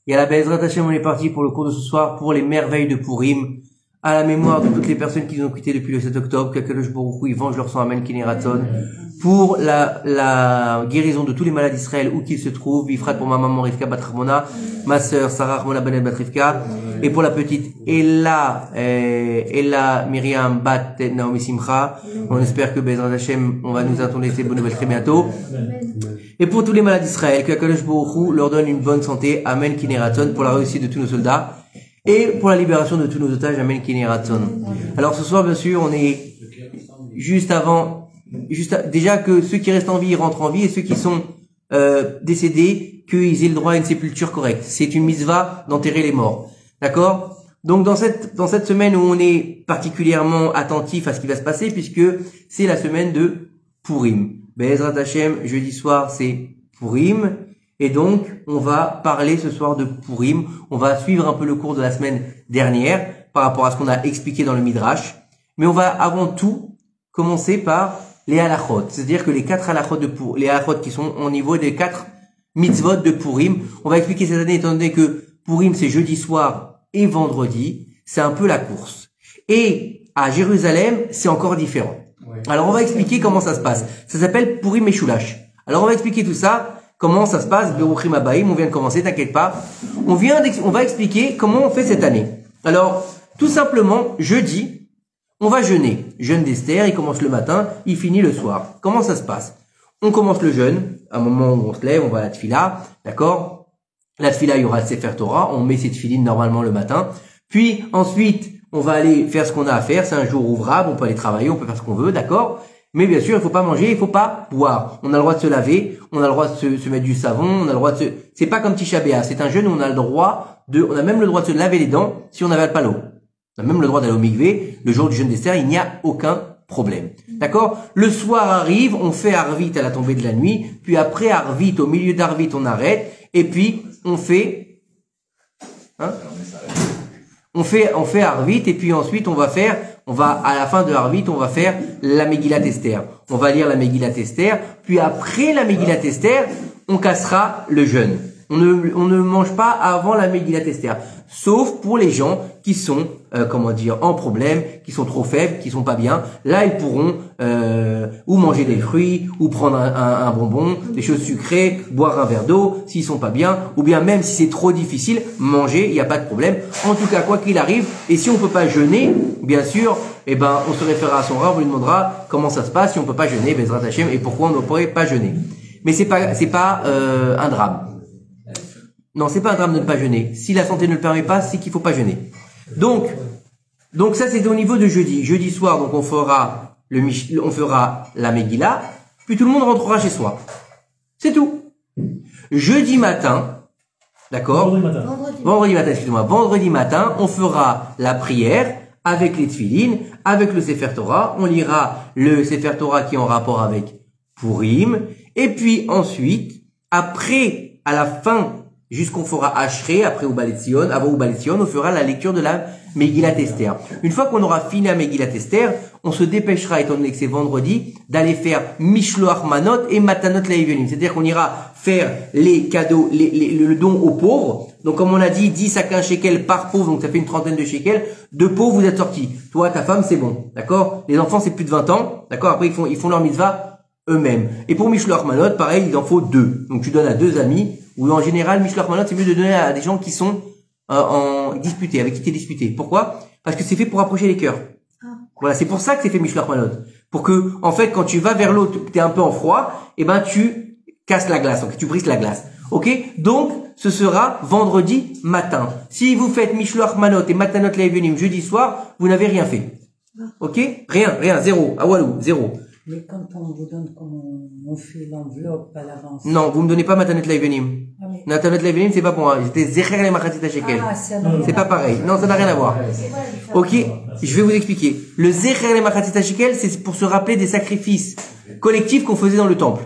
Et à la Bezrat Hashem, on est parti pour le cours de ce soir pour les merveilles de Purim, à la mémoire de toutes les personnes qui nous ont quittés depuis le 7 octobre, qu'Akadosh Baruch Hu, ils vengent leur sang, Amen, Kineraton, pour la guérison de tous les malades d'Israël, où qu'ils se trouvent, Bifrat pour ma maman Rivka Bat Ramona, ma sœur Sarah Ramona Benet Bat Rivka, et pour la petite Ella Myriam Bat Naomi Simcha. On espère que Bezrat Hashem, on va nous attendre ces bonnes nouvelles très bientôt. Et pour tous les malades d'Israël, que Akadosh Baruch Hu leur donne une bonne santé, Amen Kineraton, pour la réussite de tous nos soldats, et pour la libération de tous nos otages, Amen Kineraton. Alors ce soir, bien sûr, on est déjà que ceux qui restent en vie, ils rentrent en vie, et ceux qui sont décédés, qu'ils aient le droit à une sépulture correcte. C'est une mitzvah d'enterrer les morts. D'accord? Donc dans cette semaine où on est particulièrement attentif à ce qui va se passer, puisque c'est la semaine de Purim. Be'ezrat Hashem, jeudi soir, c'est Purim. Et donc, on va parler ce soir de Purim. On va suivre un peu le cours de la semaine dernière par rapport à ce qu'on a expliqué dans le Midrash. Mais on va avant tout commencer par les halachot. C'est-à-dire que les 4 halachot les halachot qui sont au niveau des 4 mitzvot de Purim. On va expliquer cette année, étant donné que Purim c'est jeudi soir et vendredi. C'est un peu la course. Et à Jérusalem, c'est encore différent. Ouais. Alors on va expliquer comment ça se passe. Ça s'appelle Purim Meshulash. Alors on va expliquer tout ça. Comment ça se passe? Beruchim Abaim, on vient de commencer, t'inquiète pas. On va expliquer comment on fait cette année. Alors, tout simplement, jeudi, on va jeûner. Jeûne d'Esther, il commence le matin, il finit le soir. Comment ça se passe? On commence le jeûne, à un moment où on se lève, on va à la tfila, d'accord? La tfila, il y aura le Sefer Torah, on met ses tfilines normalement le matin. Puis, ensuite, on va aller faire ce qu'on a à faire, c'est un jour ouvrable, on peut aller travailler, on peut faire ce qu'on veut, d'accord? Mais bien sûr, il faut pas manger, il faut pas boire. On a le droit de se laver, on a le droit de se mettre du savon, on a le droit de c'est pas comme Tisha B'Av, c'est un jeûne où on a même le droit de se laver les dents si on n'avale pas l'eau. On a même le droit d'aller au mikvé. Le jour du jeûne d'Esther, il n'y a aucun problème. D'accord? Le soir arrive, on fait Arvit à la tombée de la nuit, puis après Arvit, au milieu d'Arvit, on arrête, et puis on fait, on fait Arvit, et puis ensuite à la fin de Arvit, on va faire la Megillat Esther. On va lire la Megillat Esther, puis après la Megillat Esther, on cassera le jeûne. On ne mange pas avant la Megillat Esther. Sauf pour les gens qui sont, en problème, qui sont trop faibles, qui sont pas bien. Là, ils pourront, ou manger des fruits, ou prendre un bonbon, des choses sucrées, boire un verre d'eau, s'ils sont pas bien, ou bien même si c'est trop difficile, manger, il n'y a pas de problème. En tout cas, quoi qu'il arrive, et si on peut pas jeûner, bien sûr, on se référera à son rab, on lui demandera comment ça se passe, si on peut pas jeûner, Bezrat Hashem, et pourquoi on ne pourrait pas jeûner. Mais c'est pas un drame. Non, c'est pas un drame de ne pas jeûner. Si la santé ne le permet pas, c'est qu'il faut pas jeûner. Donc ça c'est au niveau de jeudi. Jeudi soir, donc on fera la Megillah, puis tout le monde rentrera chez soi. C'est tout. Jeudi matin, d'accord? Vendredi matin, on fera la prière avec les tfilines, avec le Sefer Torah. On lira le Sefer Torah qui est en rapport avec Purim. Et puis ensuite, après, à la fin, jusqu'on fera Ashrei, après avant Ubaletzion, on fera la lecture de la Megillat Esther. Une fois qu'on aura fini la Megillat Esther, on se dépêchera, étant donné que c'est vendredi, d'aller faire Mishloach Manot et Matanot Laïvenim. C'est-à-dire qu'on ira faire les cadeaux, le don aux pauvres. Donc comme on a dit, 10 à 15 shekels par pauvre, donc ça fait une trentaine de shekels. De pauvres, vous êtes sortis. Toi, ta femme, c'est bon. D'accord? Les enfants, c'est plus de 20 ans. D'accord? Après, ils font leur mitzvah eux-mêmes. Et pour Mishloach Manot, pareil, il en faut 2. Donc tu donnes à 2 amis. Ou en général, Mishloach Manot, c'est mieux de donner à des gens qui sont avec qui t'es disputé. Pourquoi? Parce que c'est fait pour approcher les cœurs. Voilà, c'est pour ça que c'est fait Mishloach Manot. Pour que, en fait, quand tu vas vers l'autre, que t'es un peu en froid, tu casses la glace, donc tu brises la glace. Ok? Donc, ce sera vendredi matin. Si vous faites Mishloach Manot et Matanot Laïvenim jeudi soir, vous n'avez rien fait. Ok? Rien, zéro. Ah walou, zéro. Mais quand on vous donne, comment on fait l'enveloppe à l'avance? Non, vous me donnez pas Matanot Laïvenim. Matanot Laïvenim, c'est pas pour moi. C'était Zecher les Machatzit Shekel. C'est pas pareil. Non, ça n'a rien à voir. Ok? Je vais vous expliquer. Le Zecher les Machatzit Shekel, c'est pour se rappeler des sacrifices collectifs qu'on faisait dans le temple.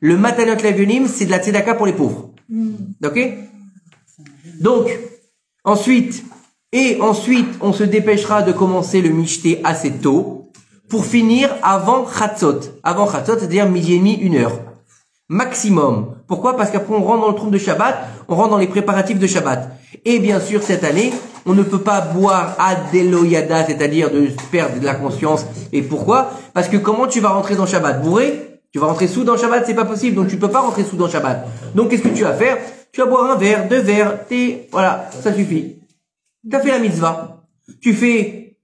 Le Matanot Laïvenim, c'est de la tzedaka pour les pauvres. Ok? Donc, ensuite, on se dépêchera de commencer le Mishté assez tôt, pour finir avant Chatzot. Avant Chatzot, c'est-à-dire midi et demi, 1 heure. maximum. Pourquoi? Parce qu'après on rentre dans le trou de Shabbat, on rentre dans les préparatifs de Shabbat. Et bien sûr, cette année, on ne peut pas boire adeloyada, c'est-à-dire de perdre de la conscience. Et pourquoi? Parce que comment tu vas rentrer dans Shabbat? Bourré? Tu vas rentrer sous dans Shabbat, c'est pas possible, donc tu peux pas rentrer sous dans Shabbat. Donc qu'est-ce que tu vas faire? Tu vas boire un verre, 2 verres, voilà, ça suffit. T'as fait la mitzvah. Tu fais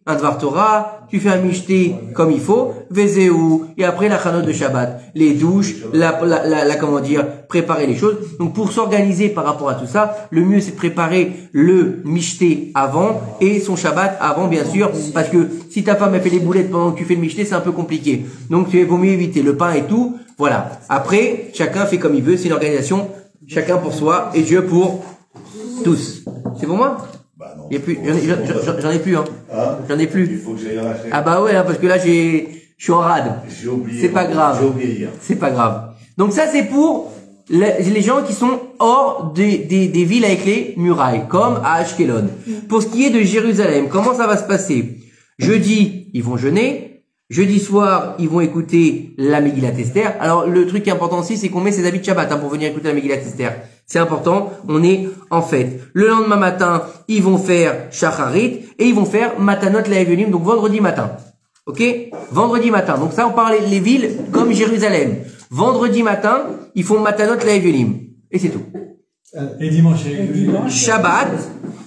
un Dvar Torah, tu fais un mishté comme il faut, Vezeu, et après la chanot de Shabbat, les douches, comment dire, préparer les choses. Donc pour s'organiser par rapport à tout ça, le mieux c'est de préparer le mishté avant et son Shabbat avant, bien sûr, parce que si ta femme a fait les boulettes pendant que tu fais le mishté, c'est un peu compliqué. Donc il vaut mieux éviter le pain et tout. Voilà. Après, chacun fait comme il veut, c'est une organisation, chacun pour soi et Dieu pour tous. C'est pour moi? Bah non. Il y a plus, j'en ai plus, hein. J'en ai plus. Il faut que j'aille en acheter. Ah bah ouais, hein, parce que là je suis en rade. J'ai oublié. C'est pas grave. J'ai oublié hier. C'est pas grave. Donc ça c'est pour les gens qui sont hors des villes avec les murailles, comme à Ashkelon. Pour ce qui est de Jérusalem, comment ça va se passer? Jeudi, ils vont jeûner. Jeudi soir, ils vont écouter la Megillat Esther. Alors, le truc qui est important aussi, c'est qu'on met ses habits de Shabbat, pour venir écouter la Megillat Esther. C'est important. On est en fête. Le lendemain matin, ils vont faire Shacharit et ils vont faire Matanot Laevelim, donc vendredi matin. Ok? Vendredi matin. Donc ça, on parle les villes comme Jérusalem. Vendredi matin, ils font Matanot Laevelim. Et c'est tout. Et dimanche.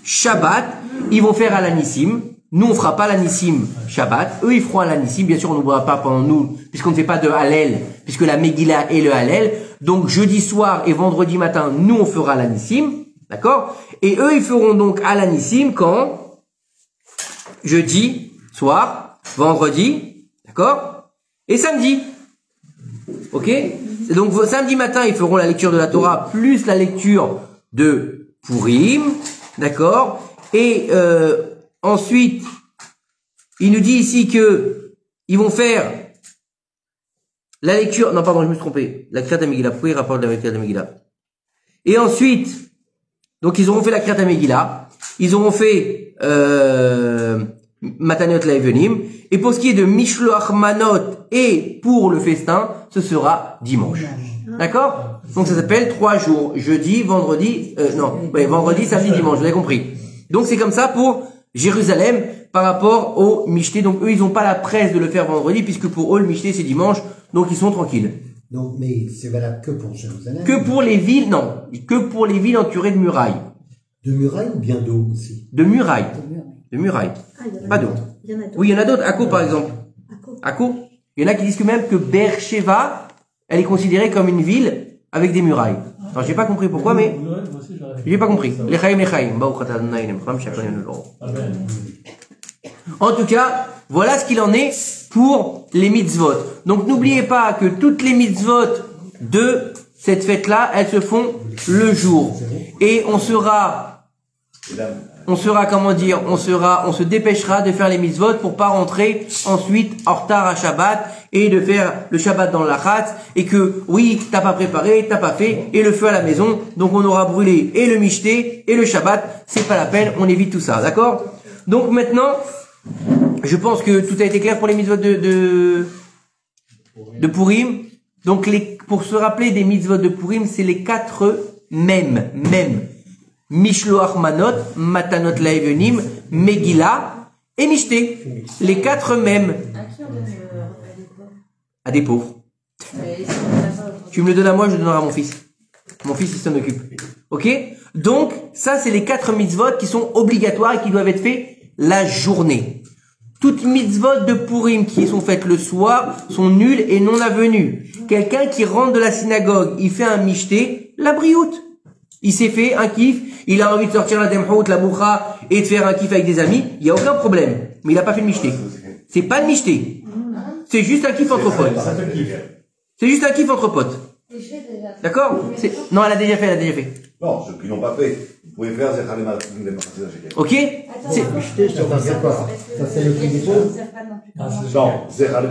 Shabbat, ils vont faire Alanissim. Nous, on fera pas l'anissim Shabbat. Eux, ils feront l'anissim. Bien sûr, on n'oubliera pas pendant nous, puisqu'on ne fait pas de Hallel, puisque la Megillah est le Hallel. Donc, jeudi soir et vendredi matin, nous, on fera l'anissim. D'accord? Et eux, ils feront donc l'anissim quand? Jeudi soir, vendredi. D'accord? Et samedi. Ok? Et donc, samedi matin, ils feront la lecture de la Torah plus la lecture de Purim. D'accord? Et, ensuite, il nous dit ici que ils vont faire la lecture. Non, pardon, je me suis trompé. La Kriyat HaMegillah. Pourquoi il rapporte la Kriyat HaMegillah? Et ensuite, donc ils auront fait la Kriyat HaMegillah. Ils auront fait Matanot Laevelim. Et pour ce qui est de Mishloach Manot et pour le festin, ce sera dimanche. D'accord? Donc ça s'appelle 3 jours. Jeudi, vendredi, vendredi, samedi, dimanche. Vous avez compris. Donc c'est comme ça pour Jérusalem par rapport au Mishté. Donc eux, ils n'ont pas la presse de le faire vendredi puisque pour eux, le Mishté, c'est dimanche. Donc ils sont tranquilles. Donc, mais c'est valable que pour Jérusalem? Que pour les villes, non. Que pour les villes entourées de murailles. De murailles ou bien d'eau aussi? De murailles. De murailles. Pas d'eau. Oui, il y en a d'autres. Akko, par exemple. Akko. Il y en a qui disent que même que Beersheva, elle est considérée comme une ville avec des murailles. Alors, j'ai pas compris pourquoi, mais j'ai pas compris. En tout cas, voilà ce qu'il en est pour les mitzvot. Donc, n'oubliez pas que toutes les mitzvot de cette fête-là, elles se font le jour. Et on se dépêchera de faire les mitzvot pour pas rentrer ensuite en retard à Shabbat et de faire le Shabbat dans la chatz et que, oui, t'as pas préparé, t'as pas fait, et le feu à la maison, donc on aura brûlé et le Mishté et le Shabbat, c'est pas la peine, on évite tout ça, d'accord? Donc maintenant, je pense que tout a été clair pour les mitzvot de Purim. Donc pour se rappeler des mitzvot de Purim, c'est les 4 mêmes. Mishloach Manot, Matanot Laevenim, Megillah et Mishté. Les 4 mêmes. À des pauvres. Tu me le donnes à moi, je le donnerai à mon fils. Mon fils, il s'en occupe. Ok? Donc, ça, c'est les 4 mitzvot qui sont obligatoires et qui doivent être faits la journée. Toutes mitzvot de Purim qui sont faites le soir sont nulles et non avenues. Quelqu'un qui rentre de la synagogue, il fait un mishté, la brioute. Il s'est fait un kiff, il a envie de sortir la demhout, la boucha et de faire un kiff avec des amis, il n'y a aucun problème. Mais il n'a pas fait le mishté. C'est pas le mishté. C'est juste un kiff entre potes. C'est juste un kiff entre potes. D'accord? Non, elle a déjà fait. Non, ceux qui n'ont pas fait, vous pouvez faire Zechalem. Ok? C'est quoi? Ça, c'est le prix des pauvres? Non, Zechalem.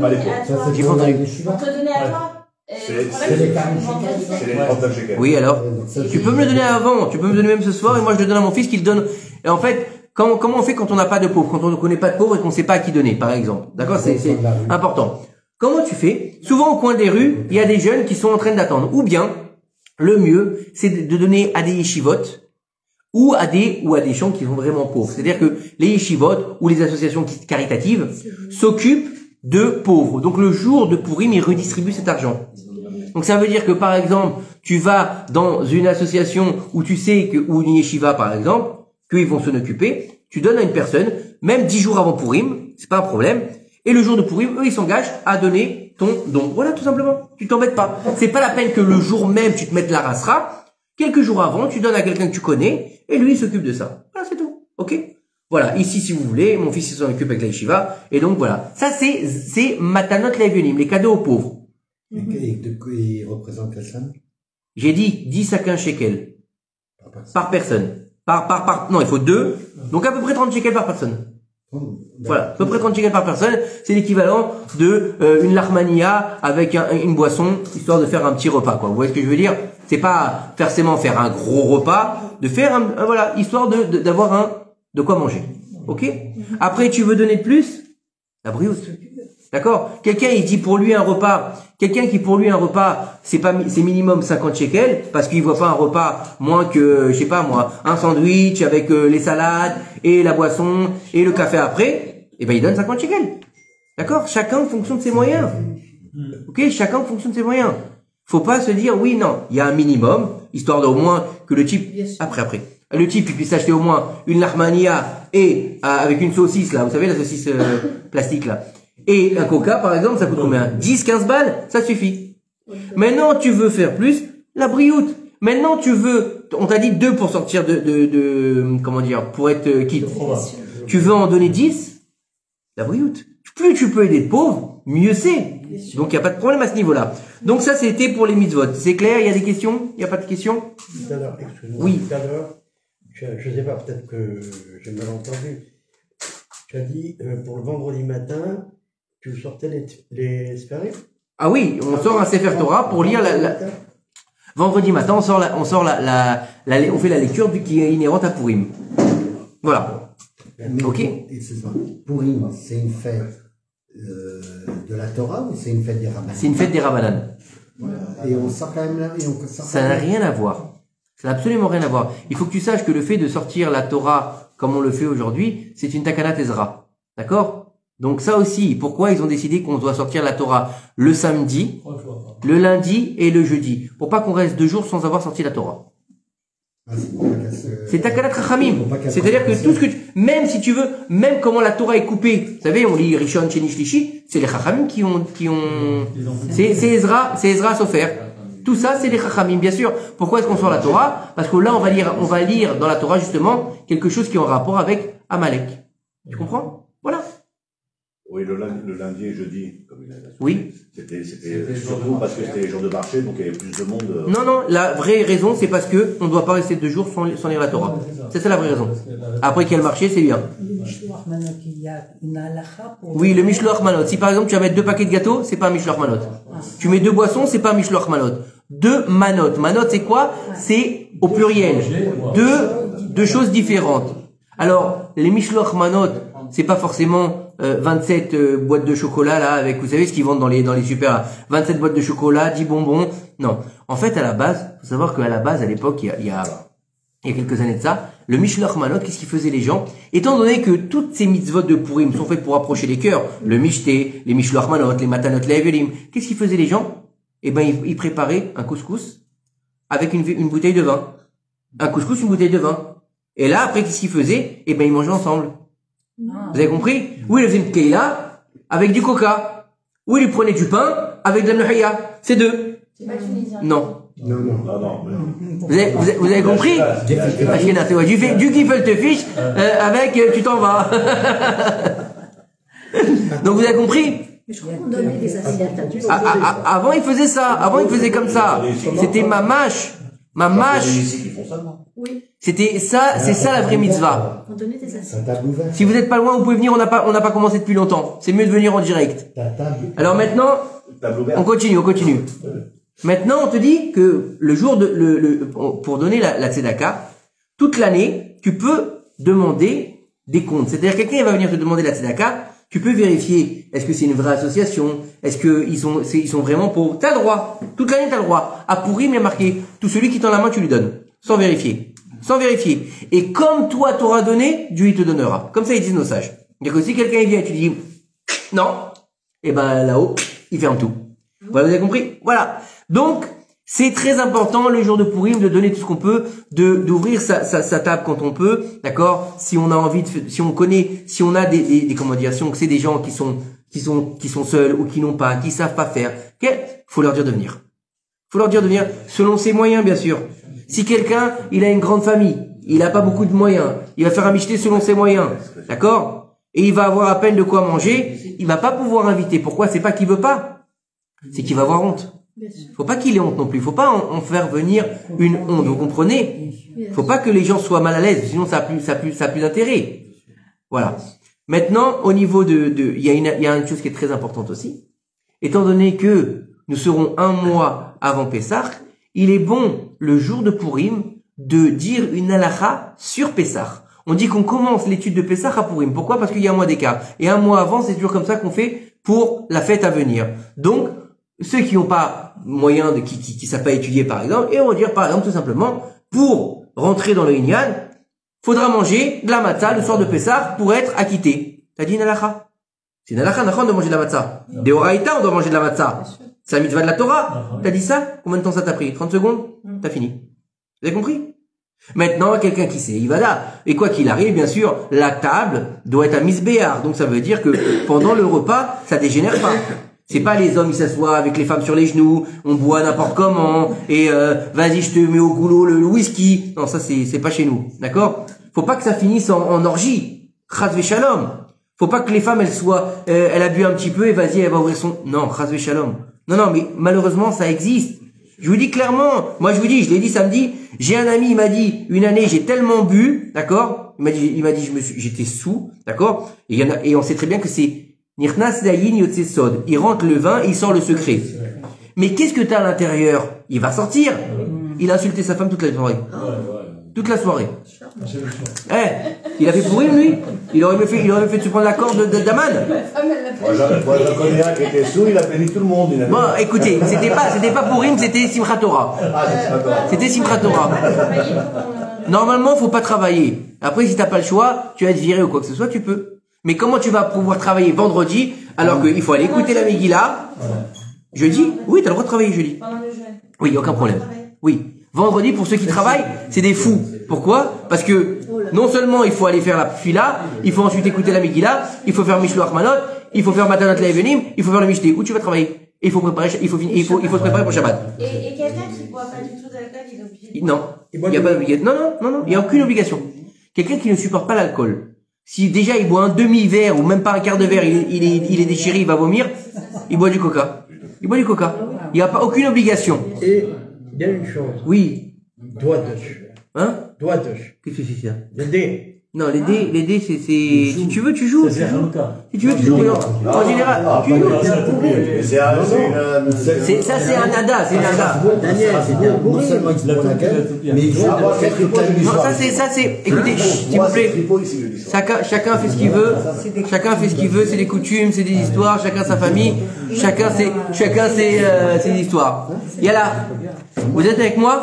Pas les pauvres. Ça, c'est J'ai pas entendu. On te donnait à toi? C'est les 39 shekels. Oui, alors? Tu peux me le donner avant. Tu peux me le donner même ce soir et moi je le donne à mon fils qui le donne. Et en fait, comment on fait quand on n'a pas de pauvre? Quand on ne connaît pas de pauvre et qu'on ne sait pas à qui donner, par exemple. D'accord? C'est important. Comment tu fais? Souvent au coin des rues, il y a des jeunes qui sont en train d'attendre. Ou bien, le mieux, c'est de donner à des yeshivot ou à des gens qui sont vraiment pauvres. C'est-à-dire que les yeshivot ou les associations caritatives s'occupent de pauvres. Donc le jour de Pourim, ils redistribuent cet argent. Donc ça veut dire que par exemple, tu vas dans une association où tu sais que, ou une yeshiva par exemple, qu'ils vont s'en occuper, tu donnes à une personne, même 10 jours avant Pourim, c'est pas un problème, et le jour de Pourim, eux ils s'engagent à donner ton don. Voilà, tout simplement. Tu t'embêtes pas. C'est pas la peine que le jour même tu te mettes la rasera. Quelques jours avant, tu donnes à quelqu'un que tu connais, et lui il s'occupe de ça. Voilà, c'est tout. Ok? Voilà, ici si vous voulez, mon fils il s'en occupe avec la yeshiva, et donc voilà. Ça c'est matanot le'evionim, les cadeaux aux pauvres. Et de quoi il représente la somme? J'ai dit 10 à 15 shekels par personne. Non, il faut 2. Donc à peu près 30 shekels par personne. Voilà, à peu près 30 shekels par personne, c'est l'équivalent de une larmania avec une boisson, histoire de faire un petit repas, quoi. Vous voyez ce que je veux dire? C'est pas forcément faire un gros repas, de faire voilà, histoire d'avoir de quoi manger. Ok? Après, tu veux donner de plus? La brioche. D'accord? Quelqu'un qui pour lui un repas, c'est minimum 50 shekels, parce qu'il voit pas un repas moins que, je sais pas moi, un sandwich avec les salades, et la boisson, et le café après, et ben il donne 50 shekels. D'accord? Chacun en fonction de ses moyens. Ok? Chacun en fonction de ses moyens. Faut pas se dire, oui, non, il y a un minimum, histoire d'au moins que le type, après, le type il puisse acheter au moins une larmania, et avec une saucisse là, vous savez la saucisse plastique là, et un coca, par exemple, ça coûte combien? 10, 15 balles? Ça suffit. Maintenant, tu veux faire plus? La brioute. Maintenant, on t'a dit 2 pour sortir comment dire, pour être quitte. Tu veux en donner 10? La brioute. Plus tu peux aider de pauvres, mieux c'est. Donc, il n'y a pas de problème à ce niveau-là. Donc, ça, c'était pour les mitzvot. C'est clair? Il y a des questions? Il n'y a pas de questions? Tout à l'heure, excuse-moi. Oui. Tout à l'heure, je sais pas, peut-être que j'ai mal entendu. Tu as dit, pour le vendredi matin, tu sortais les sphériques? Ah oui, on sort un Sefer Torah pour lire vendredi matin, on fait la lecture qui est inhérente à Pourim. Voilà. Ok. Pourim, c'est une fête de la Torah ou c'est une fête des Rabbanan? C'est une fête des Rabbanan. Et on sort quand même là. Ça n'a rien à voir. Ça n'a absolument rien à voir. Il faut que tu saches que le fait de sortir la Torah comme on le fait aujourd'hui, c'est une Takanat Ezra. D'accord? Donc ça aussi, pourquoi ils ont décidé qu'on doit sortir la Torah le samedi, le lundi et le jeudi, pour pas qu'on reste 2 jours sans avoir sorti la Torah. C'est Takanat Chachamim. C'est-à-dire que tout ce que même si tu veux, même comment la Torah est coupée, vous savez, on lit Rishon, Sheni, Shlishi, c'est les Chachamim qui ont, c'est Ezra Sofer. Tout ça, c'est les Chachamim, bien sûr. Pourquoi est-ce qu'on sort la Torah? Parce que là, on va lire dans la Torah, justement, quelque chose qui est en rapport avec Amalek. Tu comprends? Voilà. Oui, le lundi et jeudi, comme il a dit. Oui. C'était surtout parce que c'était les jours de marché, donc il y avait plus de monde. Non, la vraie raison, c'est parce que on ne doit pas rester 2 jours sans lire la Torah. C'est ça la vraie raison. Après qu'il y a le marché, c'est bien. Oui, le Mishloach Manot. Si par exemple tu vas mettre 2 paquets de gâteaux, c'est pas un Mishloach Manot. Tu mets 2 boissons, c'est pas un Mishloach Manot. 2 manot. Manot, c'est quoi? C'est au pluriel. Deux choses différentes. Alors, les Mishloach Manot, c'est pas forcément 27 boîtes de chocolat là avec, vous savez ce qu'ils vendent dans les super là, 27 boîtes de chocolat, 10 bonbons. Non. En fait, à la base, faut savoir qu'à la base, à l'époque, il y a quelques années de ça, le Mishloach Manot, qu'est-ce qu'ils faisaient les gens? Étant donné que toutes ces mitzvot de Pourim sont faites pour approcher les cœurs, le Mishté, les Mishloach Manot, les Matanot Le'Evelim, qu'est-ce qu'ils faisaient les gens? Eh ben, ils préparaient un couscous avec une bouteille de vin. Un couscous, une bouteille de vin. Et là, après, qu'est-ce qu'ils faisaient? Eh ben, ils mangeaient ensemble. Vous avez compris? Ou ils faisaient une keila avec du coca. Ou ils prenaient du pain avec de la mnouhia. C'est 2. C'est pas tunisien. Non. Non. Vous avez compris? Du gefilte fish avec tu t'en vas. Donc vous avez compris? Mais je crois qu'on donnait des assiettes. Avant ils faisaient ça. Avant ils faisaient comme ça. C'était ma mâche. Oui. C'était ça, c'est ça la vraie mitzvah. On donnait des assiettes. Si vous n'êtes pas loin, vous pouvez venir, on n'a pas commencé depuis longtemps. C'est mieux de venir en direct. Alors maintenant, on continue. Maintenant, on te dit que le jour pour donner la tzedaka, toute l'année, tu peux demander des comptes. C'est-à-dire quelqu'un va venir te demander la tzedaka, Tu peux vérifier, est-ce que c'est une vraie association? Est-ce que ils sont vraiment pauvres? T'as le droit. Toute l'année, t'as le droit. À Pourim, il y a marqué, tout celui qui tend la main, tu lui donnes. Sans vérifier. Sans vérifier. Et comme toi t'auras donné, Dieu il te donnera. Comme ça, ils disent nos sages. C'est-à-dire que si quelqu'un vient et tu dis, non, et ben là-haut, il ferme tout. Voilà, vous avez compris? Voilà. Donc, c'est très important le jour de Pourim de donner tout ce qu'on peut, d'ouvrir sa table quand on peut, d'accord? Si on a envie si on connaît, si on a des comment dire, si on sait des gens qui sont seuls ou qui n'ont pas, qui savent pas faire, faut leur dire de venir. Faut leur dire de venir selon ses moyens, bien sûr. Si quelqu'un, il a une grande famille, il a pas beaucoup de moyens, il va faire un michté selon ses moyens, d'accord? Et il va avoir à peine de quoi manger, il va pas pouvoir inviter. Pourquoi? C'est pas qu'il veut pas, c'est qu'il va avoir honte. Faut pas qu'il ait honte non plus. Faut pas en faire venir une honte. Vous comprenez? Faut pas que les gens soient mal à l'aise. Sinon, ça a plus d'intérêt. Voilà. Maintenant, au niveau il y a une chose qui est très importante aussi. Étant donné que nous serons un mois avant Pessah, il est bon, le jour de Pourim, de dire une halakha sur Pessah. On dit qu'on commence l'étude de Pessah à Pourim. Pourquoi? Parce qu'il y a un mois d'écart. Et un mois avant, c'est toujours comme ça qu'on fait pour la fête à venir. Donc, ceux qui n'ont pas moyen qui savent pas étudier par exemple, et on va dire par exemple tout simplement, pour rentrer dans le Inyan, faudra manger de la matzah le soir de Pessah pour être acquitté. T'as dit une halakha? C'est une halakha, de manger de la matzah. Des oraïta, on doit manger de la matzah. C'est la mitzvah de la Torah. T'as dit ça? Combien de temps ça t'a pris? 30 secondes? T'as fini. Vous avez compris? Maintenant, quelqu'un qui sait, il va là. Et quoi qu'il arrive, bien sûr, la table doit être à misbéar. Donc ça veut dire que pendant le repas, ça dégénère pas. C'est pas les hommes, ils s'assoient avec les femmes sur les genoux, on boit n'importe comment, et vas-y, je te mets au goulot le whisky. Non, ça c'est pas chez nous, d'accord? Faut pas que ça finisse en orgie. Chas v'shalom. Faut pas que les femmes, elle a bu un petit peu et vas-y, elle va ouvrir son... Non, chas v'shalom. Non, mais malheureusement, ça existe. Je vous dis clairement, moi je vous dis, je l'ai dit samedi, j'ai un ami, il m'a dit, une année, j'ai tellement bu, d'accord? Il m'a dit, j'étais sous, d'accord? Et on sait très bien que c'est Nirnas dayin yotse sod. Il rentre le vin, il sort le secret. Mais qu'est-ce que t'as à l'intérieur? Il va sortir. Il a insulté sa femme toute la soirée. Toute la soirée. Il a fait pourrir lui. Il aurait mieux fait de se prendre la corde d'Aman. Moi, j'en connais un qui était sous, il a béni tout le monde. Bon, écoutez, c'était pas pourrir, c'était Simchat Torah. C'était Simchat Torah. Normalement, faut pas travailler. Après, si t'as pas le choix, tu vas être viré ou quoi que ce soit, tu peux. Mais comment tu vas pouvoir travailler vendredi alors qu'il faut aller écouter la Megillah? Jeudi? Oui, t'as le droit de travailler jeudi. Oui, aucun problème. Oui. Vendredi, pour ceux qui travaillent, c'est des fous. Pourquoi? Parce que non seulement il faut aller faire la fila, il faut ensuite écouter la Megillah, il faut faire Mishloach Manot, il faut faire Matanat Le'evenim, il faut faire le Mishté. Où tu vas travailler? Et il faut se préparer pour Shabbat. Et quelqu'un qui boit pas du tout d'alcool, il est obligé. Non. Il y a aucune obligation. Quelqu'un qui ne supporte pas l'alcool. Si déjà il boit un demi-verre ou même pas un quart de verre, il est déchiré, il va vomir, il boit du coca. Il boit du coca. Il n'y a pas aucune obligation. Et il y a une chose. Oui. Doigt dessus. Hein? Doigt dessus. Qu'est-ce que c'est ça? Le dé. Non, les dés, c'est, si tu veux, tu joues. Si tu veux, tu joues. En général, tu joues. Ça, c'est un nada, c'est nada. Daniel, c'est bien pour mais il faut avoir non, ça, c'est, écoutez, s'il vous plaît. Chacun fait ce qu'il veut. Chacun fait ce qu'il veut. C'est des coutumes, c'est des histoires. Chacun sa famille. Chacun ses histoires. Il y a là. Vous êtes avec moi?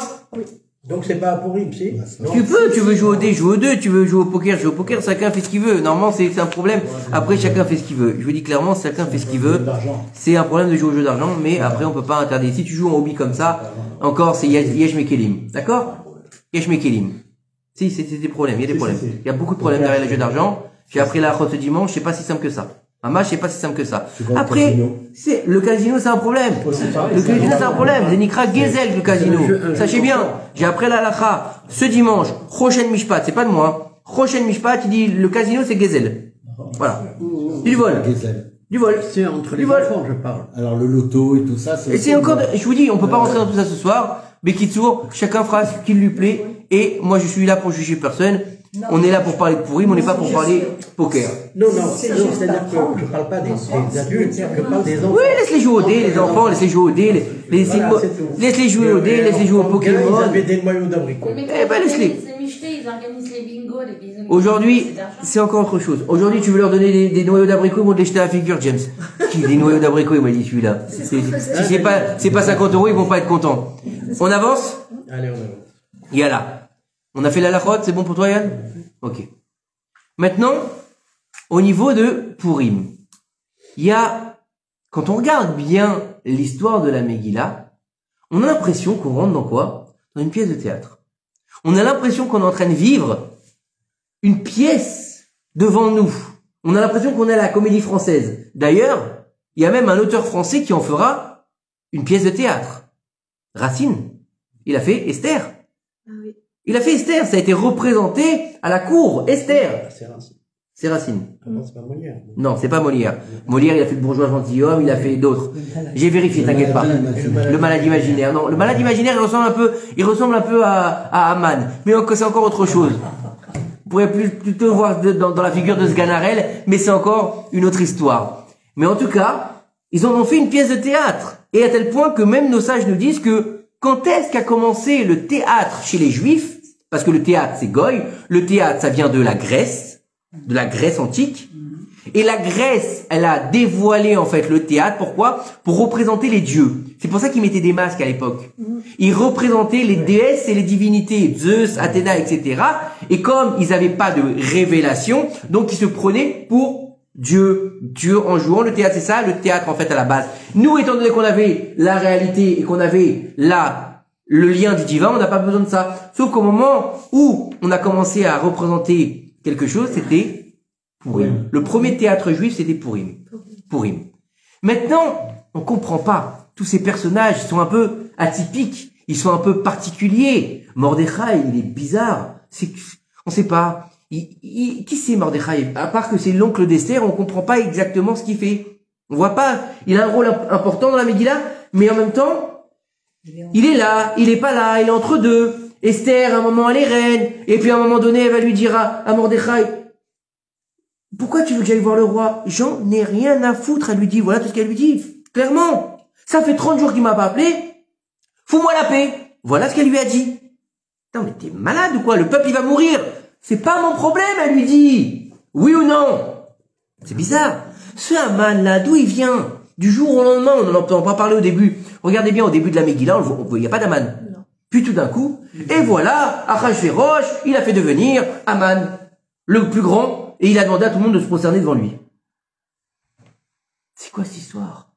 Donc c'est pas pour Pourim, si? Tu veux jouer au dé, joue au 2, tu veux jouer au poker, joue au poker, chacun fait ce qu'il veut. Normalement, c'est un problème. Après, chacun fait ce qu'il veut. Je vous dis clairement, chacun fait ce qu'il veut. C'est un problème de jouer au jeu d'argent, mais après, on peut pas interdire. Si tu joues en hobby comme ça, encore, c'est Yesh Mekelim. D'accord? Yesh Mekelim. Si, c'est des problèmes, il y a des problèmes. Il y a beaucoup de problèmes derrière les jeux d'argent. J'ai appris la route ce dimanche, c'est pas si simple que ça. Maman, c'est pas si simple que ça. Après, le casino, c'est un problème. Le casino, c'est un problème. Zenikra Gezel, le casino. Sachez bien, j'ai appris la halakha ce dimanche. Rochen Mishpat, c'est pas de moi. Rochen Mishpat, il dit, le casino, c'est Gezel. Voilà. Du vol. Du vol. C'est entre les enfants, je parle. Alors, le loto et tout ça, c'est... Et c'est encore, je vous dis, on peut pas rentrer dans tout ça ce soir. Bekitsour, chacun fera ce qu'il lui plaît. Et moi, je suis là pour juger personne. On est là pour parler de Pourim, on n'est pas pour parler poker. Non, c'est-à-dire que je parle pas des adultes, je parle des enfants. Oui, laisse-les jouer au dé, les enfants, laisse-les jouer au dé, laisse-les jouer au dé, laisse-les jouer au Pokémon. Ils avaient des noyaux d'abricot. Eh ben, laisse-les. ils organisent les bingos, les bisous. Aujourd'hui, c'est encore autre chose. Aujourd'hui, tu veux leur donner des noyaux d'abricot, ils vont te les jeter à la figure, James. Des noyaux d'abricot, il m'a dit celui-là. Si c'est pas 50 €, ils vont pas être contents. On avance? Allez, on avance. Yalla. On a fait la lachote, c'est bon pour toi, Yann? Ok. Maintenant, au niveau de Purim, il y a, quand on regarde bien l'histoire de la Megillah, on a l'impression qu'on rentre dans quoi? Dans une pièce de théâtre. On a l'impression qu'on est en train de vivre une pièce devant nous. On a l'impression qu'on est à la Comédie Française. D'ailleurs, il y a même un auteur français qui en fera une pièce de théâtre. Racine. Il a fait Esther. Ah oui. Il a fait Esther. Ça a été représenté à la cour. Esther. C'est Racine. C'est Racine. Ah non, c'est pas Molière. Non, c'est pas Molière. Molière, il a fait le bourgeois gentilhomme, il a fait d'autres. J'ai vérifié, t'inquiète pas. Le malade imaginaire. Non, le malade imaginaire, il ressemble un peu à Aman. Mais c'est encore autre chose. Vous pourrez plutôt voir dans la figure de Sganarelle, mais c'est encore une autre histoire. Mais en tout cas, ils en ont fait une pièce de théâtre. Et à tel point que même nos sages nous disent que quand est-ce qu'a commencé le théâtre chez les Juifs? Parce que le théâtre, c'est Goy. Le théâtre, ça vient de la Grèce antique. Et la Grèce, elle a dévoilé en fait le théâtre. Pourquoi? Pour représenter les dieux. C'est pour ça qu'ils mettaient des masques à l'époque. Ils représentaient les déesses et les divinités, Zeus, Athéna, etc. Et comme ils n'avaient pas de révélation, donc ils se prenaient pour Dieu. Dieu en jouant le théâtre. C'est ça le théâtre en fait à la base. Nous, étant donné qu'on avait la réalité et qu'on avait le lien du divin, on n'a pas besoin de ça. Sauf qu'au moment où on a commencé à représenter quelque chose, c'était Purim. Le premier théâtre juif, c'était Purim. Maintenant, on comprend pas. Tous ces personnages sont un peu atypiques. Ils sont un peu particuliers. Mordechai, il est bizarre. On sait pas. Qui c'est Mordechai? À part que c'est l'oncle d'Esther, on comprend pas exactement ce qu'il fait. On voit pas. Il a un rôle important dans la Megillah, mais en même temps, il est là, il est pas là, il est entre deux. Esther, à un moment, elle est reine, et puis à un moment donné, elle va lui dire à Mordechai, pourquoi tu veux que j'aille voir le roi? J'en ai rien à foutre. Elle lui dit, voilà tout ce qu'elle lui dit, clairement. Ça fait 30 jours qu'il m'a pas appelé. Fous-moi la paix. Voilà ce qu'elle lui a dit. Non, mais t'es malade ou quoi? Le peuple, il va mourir. C'est pas mon problème, elle lui dit. Oui ou non? C'est bizarre. Ce Haman là, d'où il vient? Du jour au lendemain, on n'en entend pas parler au début. Regardez bien au début de la Megillah, il n'y a pas d'Aman. Puis tout d'un coup, et voilà, Achashverosh, il a fait devenir Haman, le plus grand, et il a demandé à tout le monde de se prosterner devant lui. C'est quoi cette histoire?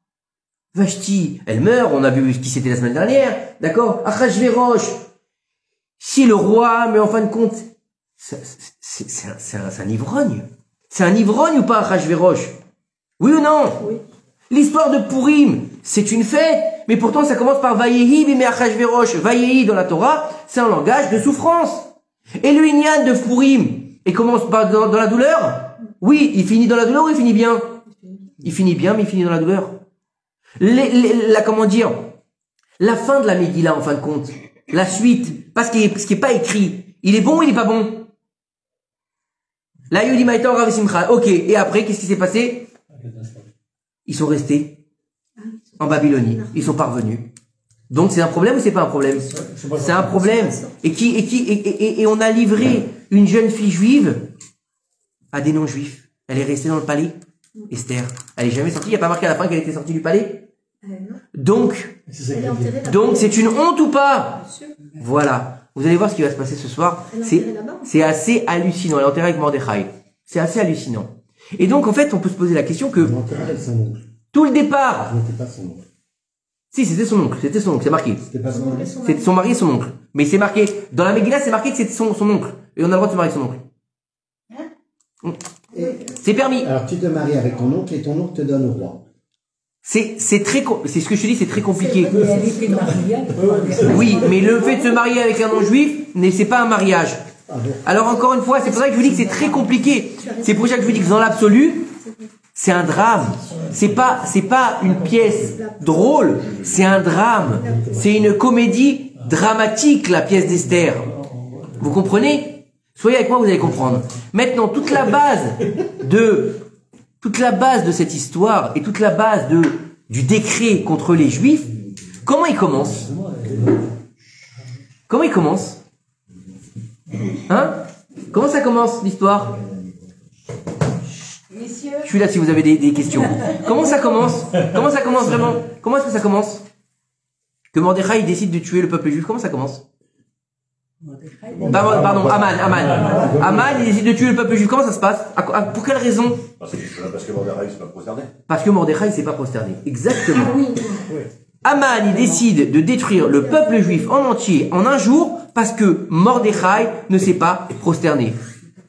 Vashti, elle meurt, on a vu ce qui c'était la semaine dernière, d'accord? Achashverosh, si le roi, mais en fin de compte, c'est un ivrogne. C'est un ivrogne ou pas, Achashverosh? Oui ou non? Oui. L'histoire de Purim, c'est une fête, mais pourtant ça commence par Vayehi bimei Achashverosh. Vayehi dans la Torah, c'est un langage de souffrance. Et le Inyan de Purim, il commence par dans la douleur? Oui, il finit dans la douleur ou il finit bien? Il finit bien, mais il finit dans la douleur. Comment dire? La fin de la Megillah, en fin de compte. La suite. Parce ce qui est pas écrit. Il est bon ou il est pas bon? Là, Yudi Maïta Rav Simcha. Ok. Et après, qu'est-ce qui s'est passé? Ils sont restés en Babylonie. Ils sont parvenus. Donc c'est un problème ou c'est pas un problème? C'est un problème. Et on a livré une jeune fille juive à des non-juifs. Elle est restée dans le palais. Esther. Elle est jamais sortie. Il n'y a pas marqué à la fin qu'elle était sortie du palais. Donc c'est une honte ou pas? Voilà. Vous allez voir ce qui va se passer ce soir. C'est assez hallucinant. Elle est enterrée avec Mordechai. C'est assez hallucinant. Et donc, en fait, on peut se poser la question que tout le départ. C'était pas son oncle. Si, c'était son oncle. C'était son oncle. C'est marqué. C'était pas son oncle. C'était son mari et son oncle. Mais c'est marqué. Dans la Megillah, c'est marqué que c'était son oncle. Et on a le droit de se marier avec son oncle. C'est permis. Alors, tu te maries avec ton oncle et ton oncle te donne au roi. C'est ce que je te dis, c'est très compliqué. Mais elle était mariée. Oui, mais le fait de se marier avec un non-juif, c'est pas un mariage. Alors encore une fois, c'est pour ça que je vous dis que c'est très compliqué. C'est pour ça que je vous dis que dans l'absolu, c'est un drame. C'est pas une pièce drôle, c'est un drame. C'est une comédie dramatique, la pièce d'Esther. Vous comprenez? Soyez avec moi, vous allez comprendre. Maintenant, toute la base de cette histoire et toute la base du décret contre les Juifs, comment il commence? Comment il commence? Hein? Comment ça commence l'histoire? Messieurs, Je suis là si vous avez des questions. Comment ça commence? Comment ça commence vraiment? Comment est-ce que ça commence? Que Mordechai il décide de tuer le peuple juif. Comment ça commence? Pardon, Aman. Aman il décide de tuer le peuple juif. Comment ça se passe? Pour quelle raison? Parce que Mordechai s'est pas prosterné. Parce que Mordechai s'est pas prosterné. Exactement. oui. Aman il décide de détruire le peuple juif en entier en un jour parce que Mordechai ne s'est pas prosterné.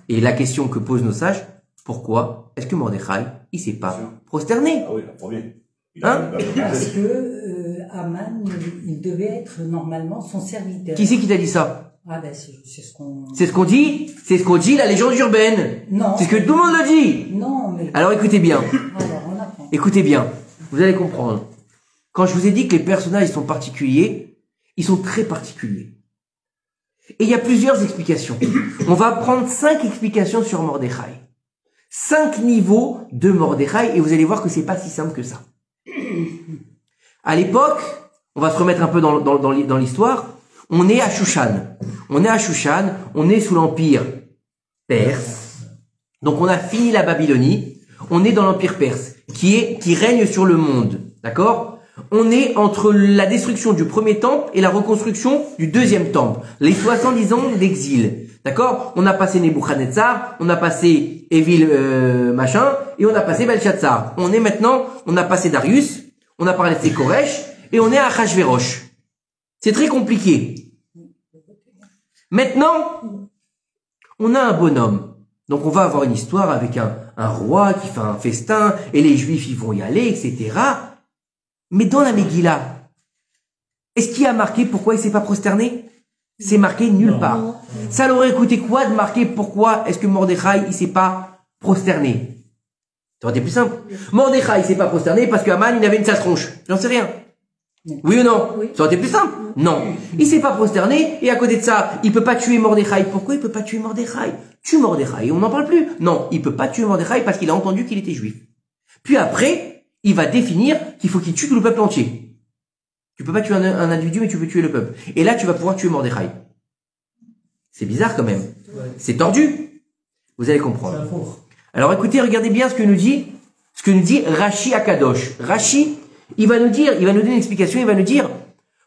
Et la question que posent nos sages, pourquoi est-ce que Mordechai il s'est pas prosterné? Ah oui, le premier. Hein? Parce que Aman, il devait être normalement son serviteur. Qui c'est qui t'a dit ça? Ah ben c'est ce qu'on... C'est ce qu'on dit? C'est ce qu'on dit la légende urbaine. Non. C'est ce que tout le monde le dit. Non, mais... Alors écoutez bien. Alors, on apprend. Écoutez bien. Vous allez comprendre. Quand je vous ai dit que les personnages sont particuliers, ils sont très particuliers. Et il y a plusieurs explications. On va prendre 5 explications sur Mordechai. 5 niveaux de Mordechai et vous allez voir que c'est pas si simple que ça. À l'époque, on va se remettre un peu dans l'histoire, on est à Shushan. On est sous l'empire perse. Donc on a fini la Babylonie, on est dans l'empire perse qui règne sur le monde. D'accord? On est entre la destruction du premier temple et la reconstruction du deuxième temple. Les 70 ans d'exil. D'accord? On a passé Nebuchadnezzar, on a passé Évil machin, et on a passé Belshazzar. On a passé Darius, on a parlé de Koresh, et on est à Achashverosh. C'est très compliqué. Maintenant, on a un bonhomme. Donc on va avoir une histoire avec un roi qui fait un festin, et les Juifs ils vont y aller, etc. Mais dans la Megillah, est-ce qu'il y a marqué pourquoi il s'est pas prosterné? C'est marqué nulle part. Ça l'aurait coûté quoi de marquer pourquoi est-ce que Mordechai il s'est pas prosterné? Ça aurait été plus simple. Mordechai il s'est pas prosterné parce que Aman il avait une sale tronche. J'en sais rien. Oui ou non? Ça aurait été plus simple? Non. Il s'est pas prosterné et à côté de ça, il peut pas tuer Mordechai. Pourquoi il peut pas tuer Mordechai? Tue Mordechai, on n'en parle plus. Non, il peut pas tuer Mordechai parce qu'il a entendu qu'il était juif. Puis après, il va définir qu'il faut qu'il tue tout le peuple entier. Tu peux pas tuer un individu, mais tu peux tuer le peuple. Et là, tu vas pouvoir tuer Mordechai. C'est bizarre quand même. C'est tordu. Vous allez comprendre. Alors écoutez, regardez bien ce que nous dit Rashi Akadosh. Rashi, il va nous donner une explication, il va nous dire,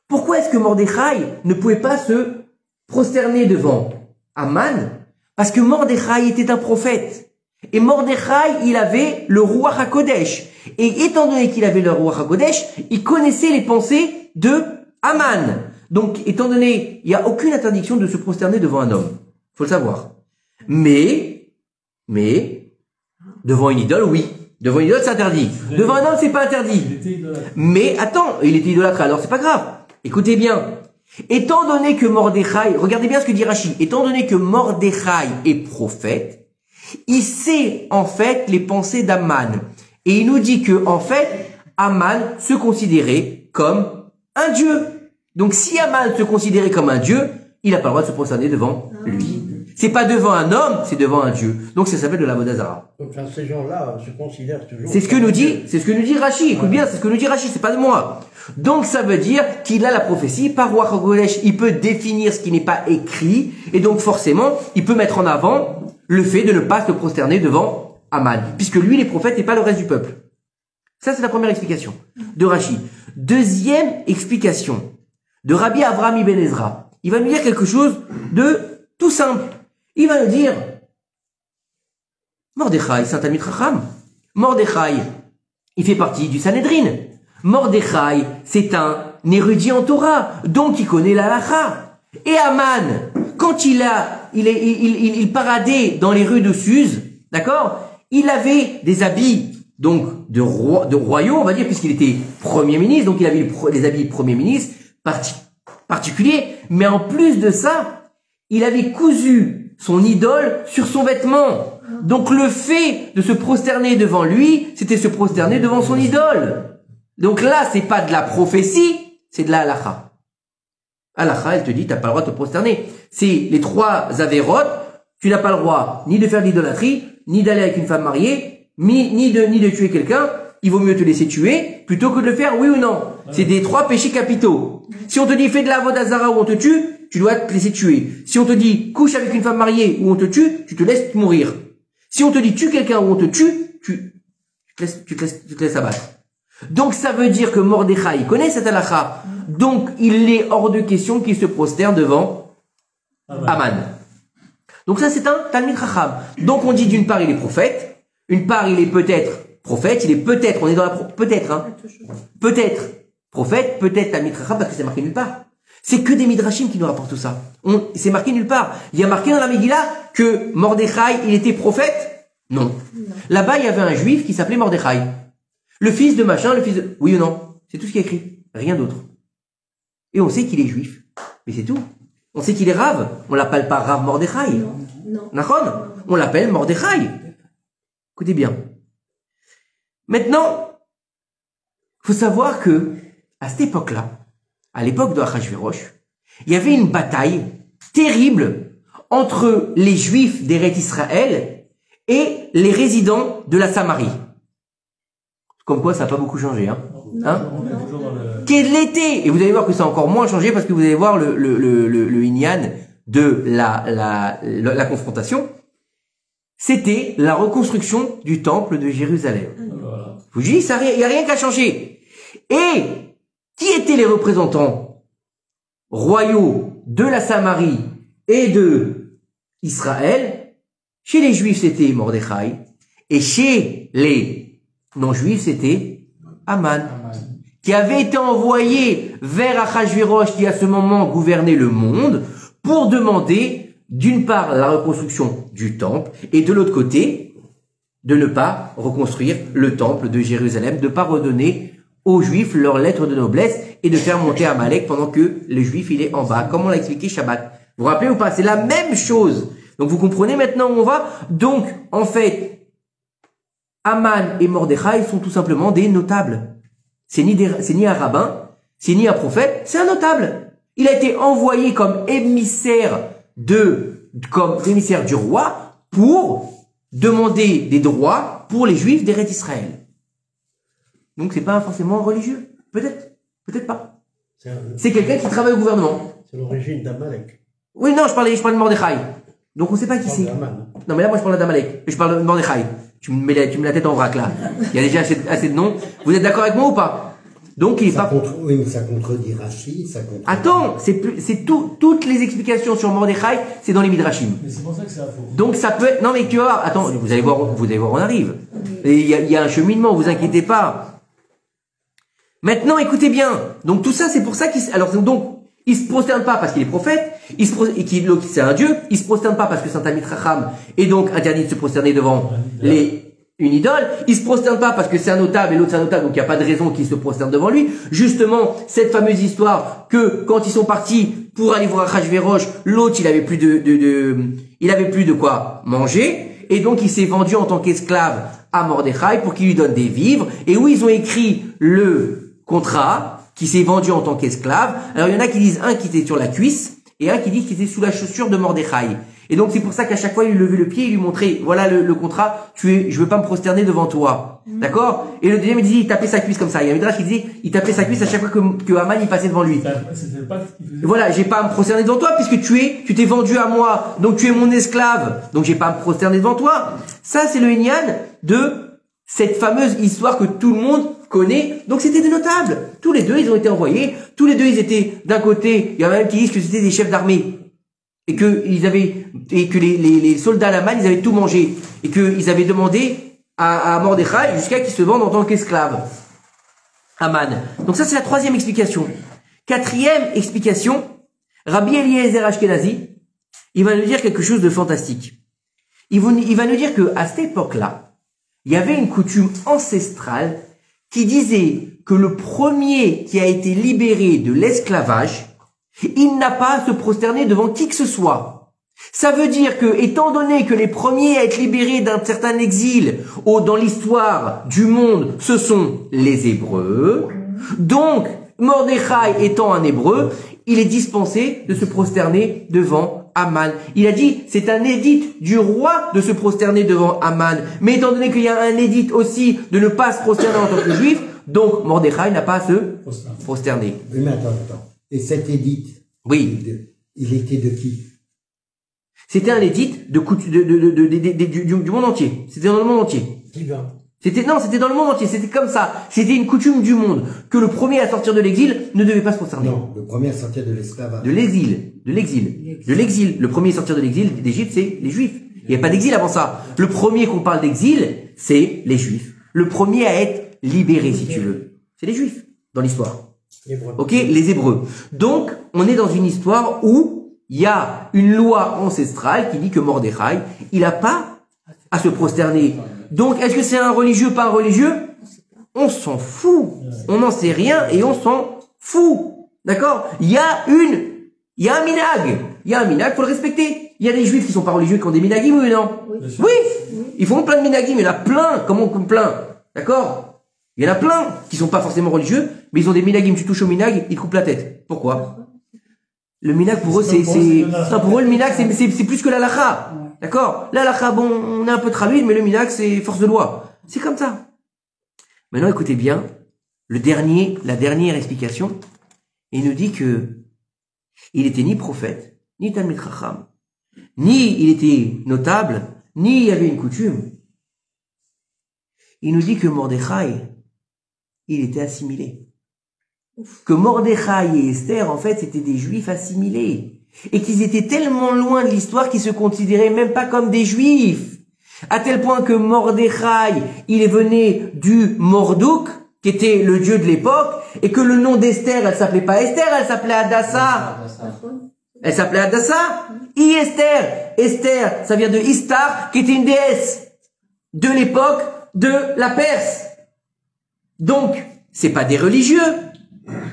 pourquoi est-ce que Mordechai ne pouvait pas se prosterner devant Aman? Parce que Mordechai était un prophète. Et Mordechai, il avait le Ruach HaKodesh. Et étant donné qu'il avait le Ruach HaKodesh, il connaissait les pensées de Aman. Donc, étant donné, il n'y a aucune interdiction de se prosterner devant un homme. Faut le savoir. Mais, devant une idole, oui. Devant une idole, c'est interdit. Devant un homme, c'est pas interdit. Mais, attends, il était idolâtre, alors c'est pas grave. Écoutez bien. Étant donné que Mordechai, regardez bien ce que dit Rashi, étant donné que Mordechai est prophète, il sait, en fait, les pensées d'Aman. Et il nous dit que, en fait, Aman se considérait comme un dieu. Donc, si Aman se considérait comme un dieu, il n'a pas le droit de se prosterner devant lui. C'est pas devant un homme, c'est devant un dieu. Donc, ça s'appelle de l'Avodah Zarah. Donc, ces gens-là se considèrent toujours... C'est ce que nous dit Rashi. Écoute bien, c'est ce que nous dit Rashi, c'est pas de moi. Donc, ça veut dire qu'il a la prophétie. Par Ruach HaKodesh, il peut définir ce qui n'est pas écrit. Et donc, forcément, il peut mettre en avant le fait de ne pas se prosterner devant Aman, puisque lui, les prophètes, et pas le reste du peuple. Ça, c'est la première explication de Rashi. Deuxième explication de Rabbi Avraham Ibn Ezra. Il va nous dire quelque chose de tout simple. Il va nous dire, Mordechai, c'est un Talmid Chacham. Mordechai, il fait partie du Sanhedrin. Mordechai, c'est un érudit en Torah, donc il connaît la halakha. Et Aman, quand il paradait dans les rues de Suse, d'accord? Il avait des habits, donc, de royaux, on va dire, puisqu'il était premier ministre, donc il avait des habits de premier ministre particuliers. Mais en plus de ça, il avait cousu son idole sur son vêtement. Donc le fait de se prosterner devant lui, c'était se prosterner devant son idole. Donc là, c'est pas de la prophétie, c'est de la halakha. Halakha, elle te dit, t'as pas le droit de te prosterner. C'est les 3 avérotes, tu n'as pas le droit ni de faire de l'idolâtrie, ni d'aller avec une femme mariée, ni de tuer quelqu'un. Il vaut mieux te laisser tuer plutôt que de le faire, oui ou non. C'est des 3 péchés capitaux. Si on te dit fais de la avodah zara ou on te tue, tu dois te laisser tuer. Si on te dit couche avec une femme mariée ou on te tue, tu te laisses mourir. Si on te dit tue quelqu'un ou on te tue, tu te laisses abattre. Donc ça veut dire que Mordechai connaît cette halakha. Donc il est hors de question qu'il se prosterne devant Aman. Donc ça c'est un Talmid Chacham. Donc on dit d'une part il est prophète, une part il est peut-être prophète, il est peut-être, on est dans la peut-être, hein, peut-être prophète, peut-être Talmid Chacham parce que c'est marqué nulle part. C'est que des midrashim qui nous rapportent tout ça. C'est marqué nulle part. Il y a marqué dans la Megillah que Mordechai il était prophète. Non. Là-bas il y avait un juif qui s'appelait Mordechai. Le fils de machin, le fils de... Oui ou non? C'est tout ce qui est écrit. Rien d'autre. Et on sait qu'il est juif. Mais c'est tout. On sait qu'il est Rav. On l'appelle pas Rav Mordechai. Non. Nachon? On l'appelle Mordechai. Écoutez bien. Maintenant, faut savoir que, à cette époque-là, à l'époque de Achashverosh, il y avait une bataille terrible entre les juifs d'Eretz Israël et les résidents de la Samarie. Comme quoi, ça n'a pas beaucoup changé, hein. Quel était, et vous allez voir que ça a encore moins changé parce que vous allez voir le Inyan de la confrontation. C'était la reconstruction du temple de Jérusalem. Je vous dis, il n'y a rien qu'à changer. Et, qui étaient les représentants royaux de la Samarie et de Israël? Chez les Juifs, c'était Mordechai. Et chez les non-juifs, c'était Aman, qui avait été envoyé vers Achashverosh, qui à ce moment gouvernait le monde, pour demander, d'une part, la reconstruction du temple, et de l'autre côté, de ne pas reconstruire le temple de Jérusalem, de ne pas redonner aux Juifs leur lettre de noblesse, et de faire monter Amalek pendant que le Juif, il est en bas, comme on l'a expliqué Shabbat. Vous vous rappelez ou pas? C'est la même chose. Donc vous comprenez maintenant où on va? Donc, en fait, Aman et Mordechai sont tout simplement des notables. C'est ni un rabbin, c'est ni un prophète, c'est un notable. Il a été envoyé comme émissaire du roi pour demander des droits pour les Juifs d'Eretz Israël. Donc c'est pas forcément religieux. Peut-être pas. C'est quelqu'un qui travaille au gouvernement. C'est l'origine d'Amalek. Oui, non, je parlais de Mordechai. Donc on sait pas qui c'est. Non, mais là, moi, je parle d'Amalek. Je parle de Mordechai. Tu me mets la tête en vrac, là. Il y a déjà assez de noms. Vous êtes d'accord avec moi ou pas? Donc, il est pas... Oui, mais ça contredit Rashi, ça contredit... Attends, toutes les explications sur Mordechai, c'est dans les Midrashim. Mais c'est pour ça que c'est faux. Donc, ça peut être... Non, mais tu vas voir, attends, vous allez voir, on arrive. Et il y a un cheminement, vous inquiétez pas. Maintenant, écoutez bien. Donc, tout ça, c'est pour ça il se prosterne pas parce qu'il est prophète, et c'est un dieu, il se prosterne pas parce que c'est un Talmid Chacham, et donc interdit de se prosterner devant une idole, il se prosterne pas parce que c'est un notable et l'autre c'est un notable, donc il n'y a pas de raison qu'il se prosterne devant lui. Justement, cette fameuse histoire que quand ils sont partis pour aller voir Achashverosh, l'autre il avait plus de quoi manger, et donc il s'est vendu en tant qu'esclave à Mordechai pour qu'il lui donne des vivres, et où ils ont écrit le contrat, qui s'est vendu en tant qu'esclave. Alors il y en a qui disent un qui était sur la cuisse et un qui dit qu'il était sous la chaussure de Mordechai. Et donc c'est pour ça qu'à chaque fois il lui levait le pied et il lui montrait voilà le contrat, je veux pas me prosterner devant toi. D'accord? Et le deuxième il disait il tapait sa cuisse comme ça. Il y a un midrash qui disait il tapait sa cuisse à chaque fois que Aman il passait devant lui. Voilà, j'ai pas à me prosterner devant toi puisque tu t'es vendu à moi, donc tu es mon esclave, donc j'ai pas à me prosterner devant toi. Ça c'est le Inyan de cette fameuse histoire que tout le monde connaît. Donc c'était des notables. Tous les deux, ils ont été envoyés. Tous les deux, ils étaient d'un côté. Il y en a même qui disent que c'était des chefs d'armée et que les soldats d'Aman, ils avaient tout mangé et qu'ils avaient demandé à Mordechai jusqu'à qu'il se vende en tant qu'esclave. Aman. Donc ça, c'est la troisième explication. Quatrième explication. Rabbi Eliezer Ashkenazi, il va nous dire quelque chose de fantastique. Il va nous dire que à cette époque-là, il y avait une coutume ancestrale qui disait que le premier qui a été libéré de l'esclavage, il n'a pas à se prosterner devant qui que ce soit. Ça veut dire que, étant donné que les premiers à être libérés d'un certain exil dans l'histoire du monde, ce sont les Hébreux, donc Mordechai étant un Hébreu, il est dispensé de se prosterner devant Aman. Il a dit, c'est un édit du roi de se prosterner devant Aman. Mais étant donné qu'il y a un édit aussi de ne pas se prosterner en tant que juif, donc Mordechai n'a pas à se prosterner. Oui, mais attends. Et cet édit, oui, Il était de qui? C'était un lévite du monde entier. C'était dans le monde entier. Divin. C'était dans le monde entier. C'était comme ça. C'était une coutume du monde que le premier à sortir de l'exil ne devait pas se concerner. Non, le premier à sortir de l'esclavage. De l'exil. Le premier à sortir de l'exil d'Égypte, c'est les Juifs. Il n'y a pas d'exil avant ça. Le premier qu'on parle d'exil, c'est les Juifs. Le premier à être libéré, si tu veux, c'est les Juifs dans l'histoire. Ok, les Hébreux. Donc, on est dans une histoire où il y a une loi ancestrale qui dit que Mordechai, il n'a pas à se prosterner. Donc, est-ce que c'est un religieux, pas un religieux? On s'en fout. On n'en sait rien et on s'en fout. D'accord? Il y a un minag. Il y a un minag, faut le respecter. Il y a des juifs qui sont pas religieux, qui ont des minagim, oui, non? Oui. Ils font plein de minagim. Il y en a plein. Comment plein? D'accord? Il y en a plein qui sont pas forcément religieux, mais ils ont des minagim. Tu touches au minag, ils te coupent la tête. Pourquoi? Le minag, pour eux, pour eux, le minag, c'est plus que l'halakha. D'accord? L'halakha, bon, on est un peu traduit, mais le minag, c'est force de loi. C'est comme ça. Maintenant, écoutez bien, la dernière explication, il nous dit que il était ni prophète, ni Talmid Chacham, ni il était notable, ni il y avait une coutume. Il nous dit que Mordechai, il était assimilé. Que Mordechai et Esther, en fait, c'était des juifs assimilés. Et qu'ils étaient tellement loin de l'histoire qu'ils se considéraient même pas comme des juifs. À tel point que Mordechai, il venait du Mordouk, qui était le dieu de l'époque, et que le nom d'Esther, elle s'appelait pas Esther, elle s'appelait Hadassah. Elle s'appelait Hadassah. Esther. Esther, ça vient de Istar, qui était une déesse de l'époque de la Perse. Donc, c'est pas des religieux.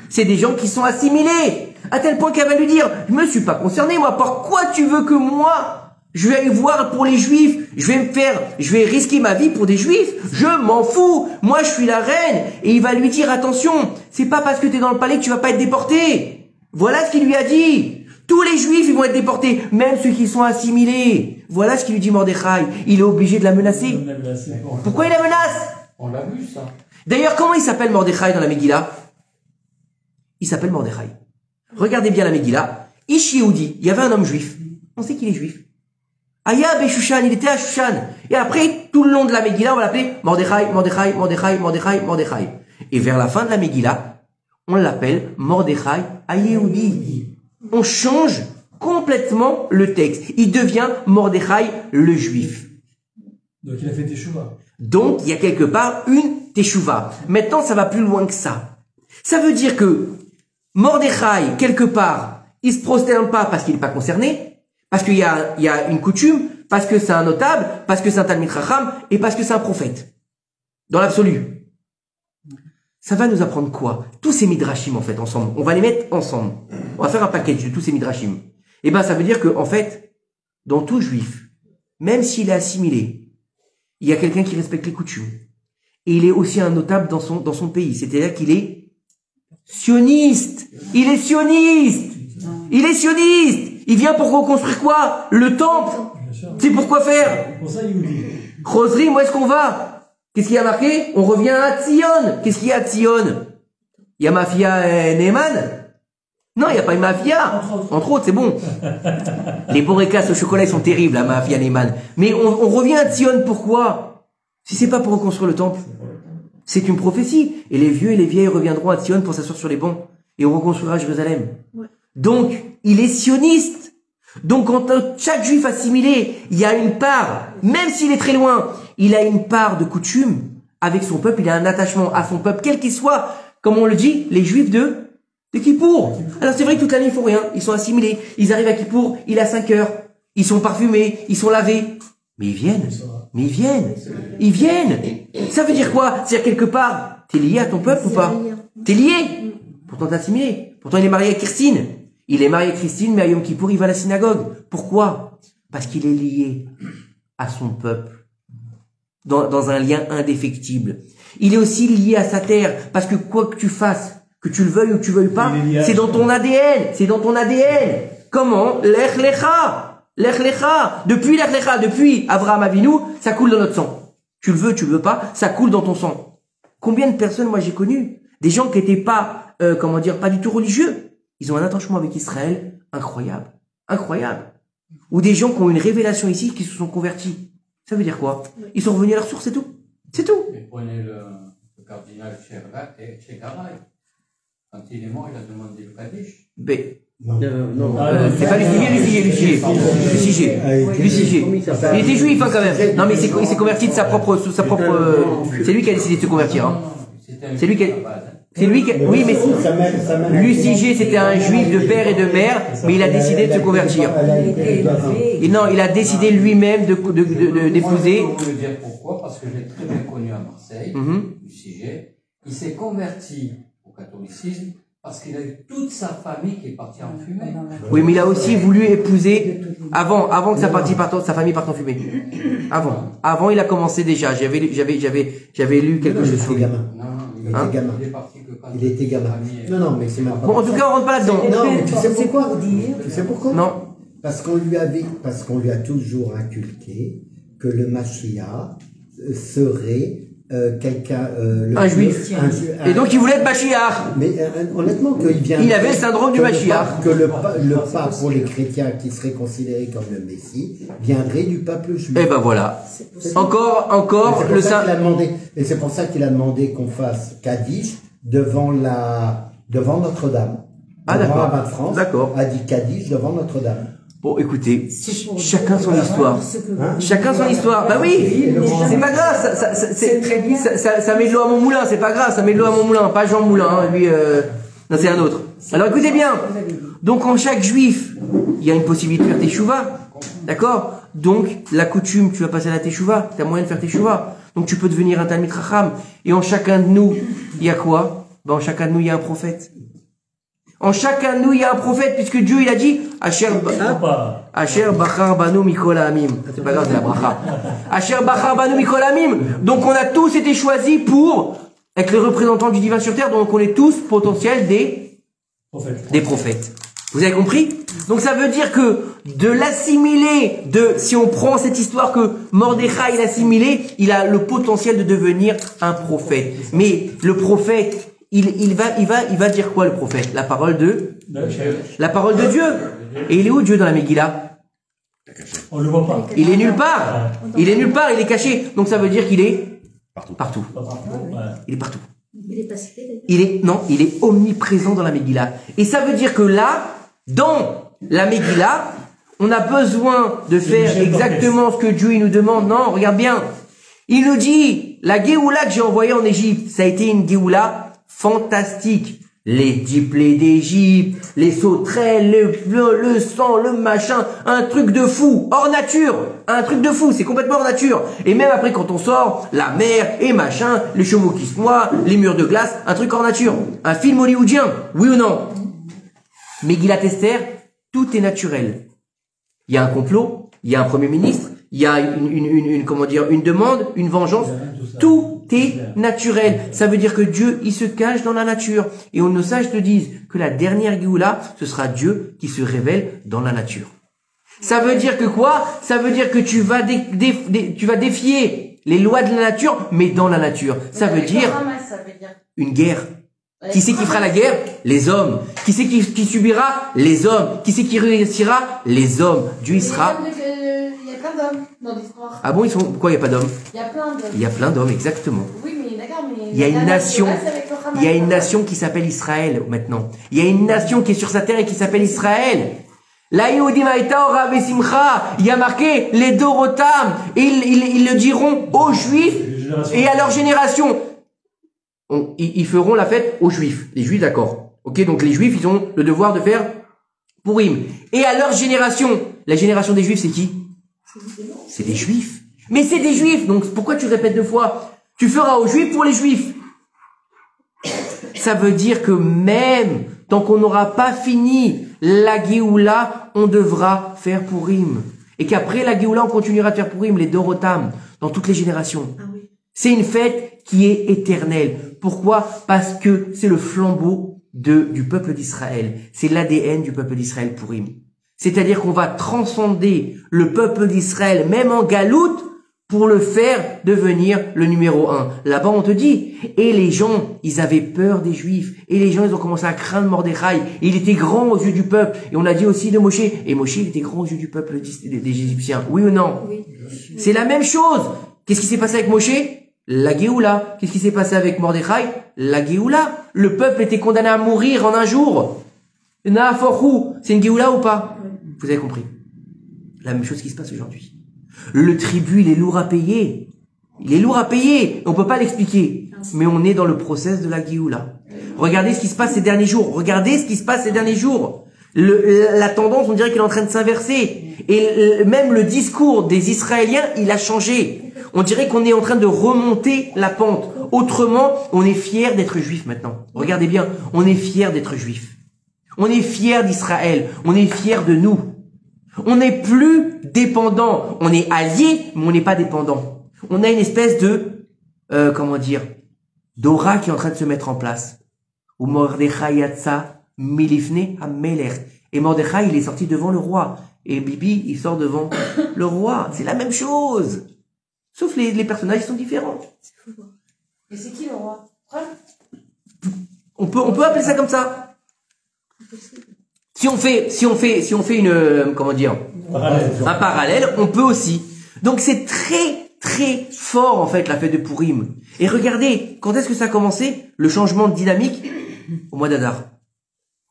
C'est des gens qui sont assimilés. À tel point qu'elle va lui dire, je me suis pas concerné, moi, pourquoi tu veux que moi, je vais aller voir pour les juifs, je vais risquer ma vie pour des juifs, je m'en fous, moi je suis la reine. Et il va lui dire, attention, c'est pas parce que tu es dans le palais que tu vas pas être déporté. Voilà ce qu'il lui a dit. Tous les juifs, ils vont être déportés, même ceux qui sont assimilés. Voilà ce qu'il lui dit Mordechai. Il est obligé de la menacer. Pourquoi il la menace? On l'a vu, ça. D'ailleurs, comment il s'appelle Mordechai dans la Megillah? Il s'appelle Mordechai. Regardez bien la Megillah. Ish Yehudi, il y avait un homme juif. On sait qu'il est juif. Aya Beshushan, il était à Shushan. Et après, tout le long de la Megillah, on va l'appeler Mordechai, Mordechai, Mordechai, Mordechai, Mordechai. Et vers la fin de la Megillah, on l'appelle Mordechai à Yehudi. On change complètement le texte. Il devient Mordechai le juif. Donc il a fait teshuva. Donc, il y a quelque part une teshuva. Maintenant, ça va plus loin que ça. Ça veut dire que Mordechai, quelque part, il se prosterne pas parce qu'il n'est pas concerné, parce qu'il y a une coutume, parce que c'est un notable, parce que c'est un Talmid Chacham, et parce que c'est un prophète. Dans l'absolu. Ça va nous apprendre quoi? Tous ces midrashim, en fait, ensemble. On va les mettre ensemble. On va faire un package de tous ces midrashim. Eh ben, ça veut dire que, en fait, dans tout juif, même s'il est assimilé, il y a quelqu'un qui respecte les coutumes. Et il est aussi un notable dans son pays. C'est-à-dire qu'il est sioniste. Il est sioniste. Il est sioniste. Il vient pour reconstruire quoi? Le temple. C'est pour quoi faire? Pour ça, il nous dit. Roselyne, où est-ce qu'on va? Qu'est-ce qu'il y a marqué? On revient à Tzion. Qu'est-ce qu'il y a à Tzion? Il y a mafia Neyman? Non, il n'y a pas une mafia. Entre autres, c'est bon. Les borécas au chocolat, ils sont terribles, la mafia Neyman. Mais on revient à Tzion, pourquoi? Si c'est pas pour reconstruire le temple. C'est une prophétie. Et les vieux et les vieilles reviendront à Tzion pour s'asseoir sur les bancs. Et on reconstruira Jérusalem. Ouais. Donc, il est sioniste. Donc, quand chaque juif assimilé, il y a une part, même s'il est très loin, il a une part de coutume avec son peuple, il a un attachement à son peuple, quel qu'il soit, comme on le dit, les juifs de Kippour. Alors, c'est vrai que toute l'année, ils font rien. Ils sont assimilés. Ils arrivent à Kippour, il a 5 heures. Ils sont parfumés, ils sont lavés. Mais ils viennent. Mais ils viennent. Ils viennent. Ça veut dire quoi? C'est-à-dire quelque part, t'es lié à ton peuple ou pas? T'es lié. Pourtant t'es assimilé. Pourtant il est marié à Christine. Il est marié à Christine, mais à Yom Kippour, il va à la synagogue. Pourquoi? Parce qu'il est lié à son peuple. Dans un lien indéfectible. Il est aussi lié à sa terre. Parce que quoi que tu fasses, que tu le veuilles ou que tu veuilles pas, c'est dans ton ADN. C'est dans ton ADN. Comment? Lech Lecha. Lech Lecha. Depuis Lech Lecha, depuis Avraham Avinu, ça coule dans notre sang. Tu le veux, tu le veux pas, ça coule dans ton sang. Combien de personnes, moi, j'ai connu? Des gens qui étaient pas, pas du tout religieux. Ils ont un attachement avec Israël incroyable. Incroyable. Ou des gens qui ont une révélation ici, qui se sont convertis. Ça veut dire quoi? Ils sont revenus à leur source, c'est tout. C'est tout. Mais prenez le cardinal Chegaray. Quand il est mort, il a demandé le Kaddish. Non. C'est pas Luciger. Il était juif, hein, quand même. Non, mais il s'est converti de sa propre, c'est lui qui a décidé de se convertir, hein. C'est lui qui oui, mais Luciger, c'était un juif de père et de mère, mais il a décidé de se convertir. Et non, il a décidé lui-même d'épouser. Je vais vous dire pourquoi, parce que je l'ai très bien connu à Marseille, Luciger. Il s'est converti au catholicisme parce qu'il a eu toute sa famille qui est partie en fumée. Oui, mais il a aussi voulu épouser avant que sa famille parte en fumée. Avant, il a commencé déjà. J'avais lu quelque chose sur lui. Il était gamin. Non, mais c'est maintenant. Bon, en tout cas, on rentre pas là-dedans. Non, mais tu sais pourquoi? Tu sais pourquoi? Non. Parce qu'on lui a toujours inculqué que le Mashiach serait quelqu'un... un juif. Et donc il voulait être Mashiach. Mais honnêtement, qu'il vient... Il avait le syndrome du Mashiach. Que le pape pour les chrétiens qui serait considéré comme le Messie viendrait du peuple juif. Et ben voilà. Encore le syndrome. Et c'est pour ça qu'il a demandé qu'on fasse Kaddish devant Notre-Dame. Ah d'accord. Le roi de France a dit Kaddish devant Notre-Dame. Bon, écoutez, chacun son histoire. Chacun son histoire. Bah oui, c'est pas grave. Ça met de l'eau à mon moulin. C'est pas grave. Ça met de l'eau à mon moulin. Pas Jean Moulin. Hein, lui, non, c'est un autre. Alors écoutez bien. Donc en chaque juif, il y a une possibilité de faire teshuva. D'accord? Donc la coutume, tu vas passer à la teshuva. Tu as moyen de faire teshuva. Donc tu peux devenir un Talmid Chacham. Et en chacun de nous, il y a quoi? Ben en chacun de nous, il y a un prophète. En chacun de nous, il y a un prophète, puisque Dieu, il a dit, Asher Bachar Banu Mikol Amim. C'est pas grave, c'est la bracha. Asher Bachar Banu Mikol Amim. Donc on a tous été choisis pour être les représentants du divin sur terre, donc on est tous potentiels des prophètes. Vous avez compris? Donc ça veut dire que de l'assimiler, si on prend cette histoire que Mordechai il a assimilé, il a le potentiel de devenir un prophète. Mais le prophète, il va dire quoi le prophète? La parole de Dieu. Et il est où Dieu dans la Megillah? On le voit pas. Il est nulle part. Il est caché. Donc ça veut dire qu'il est partout. Il est partout. Il est pas cité. Il est omniprésent dans la Megillah. Et ça veut dire que là, dans la Megillah, on a besoin de faire exactement ce que Dieu il nous demande. Non, regarde bien. Il nous dit, la Géoula que j'ai envoyée en Égypte, ça a été une Géoula fantastique. Les 10 plaies d'Égypte, les sauterelles, le sang, le machin, un truc de fou, hors nature, un truc de fou, c'est complètement hors nature. Et même après quand on sort, la mer et machin, les chevaux qui se noient, les murs de glace, un truc hors nature. Un film hollywoodien, oui ou non? Megillat Esther, tout est naturel. Il y a un complot, il y a un premier ministre, il y a une demande, une vengeance, tout est naturel. Ça veut dire que Dieu, il se cache dans la nature. Et nos sages te disent que la dernière Géoula, ce sera Dieu qui se révèle dans la nature. Ça veut dire que quoi? Ça veut dire que tu vas défier les lois de la nature, mais dans la nature. Ça veut dire une guerre. Qui c'est qui fera la guerre? Les hommes. Qui c'est qui subira? Les hommes. Qui c'est qui réussira? Les hommes. Dieu, il sera... Il y a plein d'hommes dans l'histoire. Ah bon, ils sont... Pourquoi il n'y a pas d'hommes? Il y a plein d'hommes. Il y a plein d'hommes, exactement. Oui, mais d'accord, mais... Il y a une nation qui s'appelle Israël, maintenant. Il y a une nation qui est sur sa terre et qui s'appelle Israël. La Yehudim Haïta Ora Vesimcha. Il y a marqué les Dorotam. Et ils le diront aux Juifs et à leur génération. Ils feront la fête aux Juifs. Les Juifs, d'accord. Ok, donc les Juifs, ils ont le devoir de faire Purim. Et à leur génération. La génération des Juifs, c'est qui? C'est des Juifs. Mais c'est des Juifs. Donc pourquoi tu répètes 2 fois? Tu feras aux Juifs pour les Juifs. Ça veut dire que même tant qu'on n'aura pas fini la Géoula, on devra faire Purim. Et qu'après la Géoula, on continuera de faire Purim, les Dorotam, dans toutes les générations. Ah oui. C'est une fête qui est éternelle. Pourquoi? Parce que c'est le flambeau du peuple d'Israël. C'est l'ADN du peuple d'Israël, Purim. C'est-à-dire qu'on va transcender le peuple d'Israël, même en galoute, pour le faire devenir le numéro 1. Là-bas, on te dit, et les gens, ils avaient peur des Juifs, et les gens, ils ont commencé à craindre Mordechai, et il était grand aux yeux du peuple, et on a dit aussi de Moshe, et Moshe, il était grand aux yeux du peuple des Égyptiens. Oui ou non? Oui. C'est la même chose. Qu'est-ce qui s'est passé avec Moshe? La Géoula. Qu'est-ce qui s'est passé avec Mordechai? La Géoula. Le peuple était condamné à mourir en un jour. Naaforou, c'est une Géoula ou pas? Vous avez compris. La même chose qui se passe aujourd'hui. Le tribut, il est lourd à payer. Il est lourd à payer. On peut pas l'expliquer. Mais on est dans le process de la Géoula. Regardez ce qui se passe ces derniers jours. Regardez ce qui se passe ces derniers jours. La tendance, on dirait qu'elle est en train de s'inverser. Et même le discours des Israéliens, il a changé. On dirait qu'on est en train de remonter la pente. Autrement, on est fier d'être juif maintenant. Regardez bien, on est fier d'être juif. On est fier d'Israël. On est fier de nous. On n'est plus dépendant. On est allié, mais on n'est pas dépendant. On a une espèce de, d'aura qui est en train de se mettre en place. Ou Mordechai yatsa milifne hamelech. Et Mordechai, il est sorti devant le roi. Et Bibi, il sort devant le roi. C'est la même chose. Sauf les personnages sont différents. Et c'est qui le roi? On peut appeler ça comme ça. Si on fait une, un parallèle, on peut aussi. Donc c'est très, très fort, en fait, la fête de Pourim. Et regardez, quand est-ce que ça a commencé? Le changement de dynamique? Au mois d'Adar.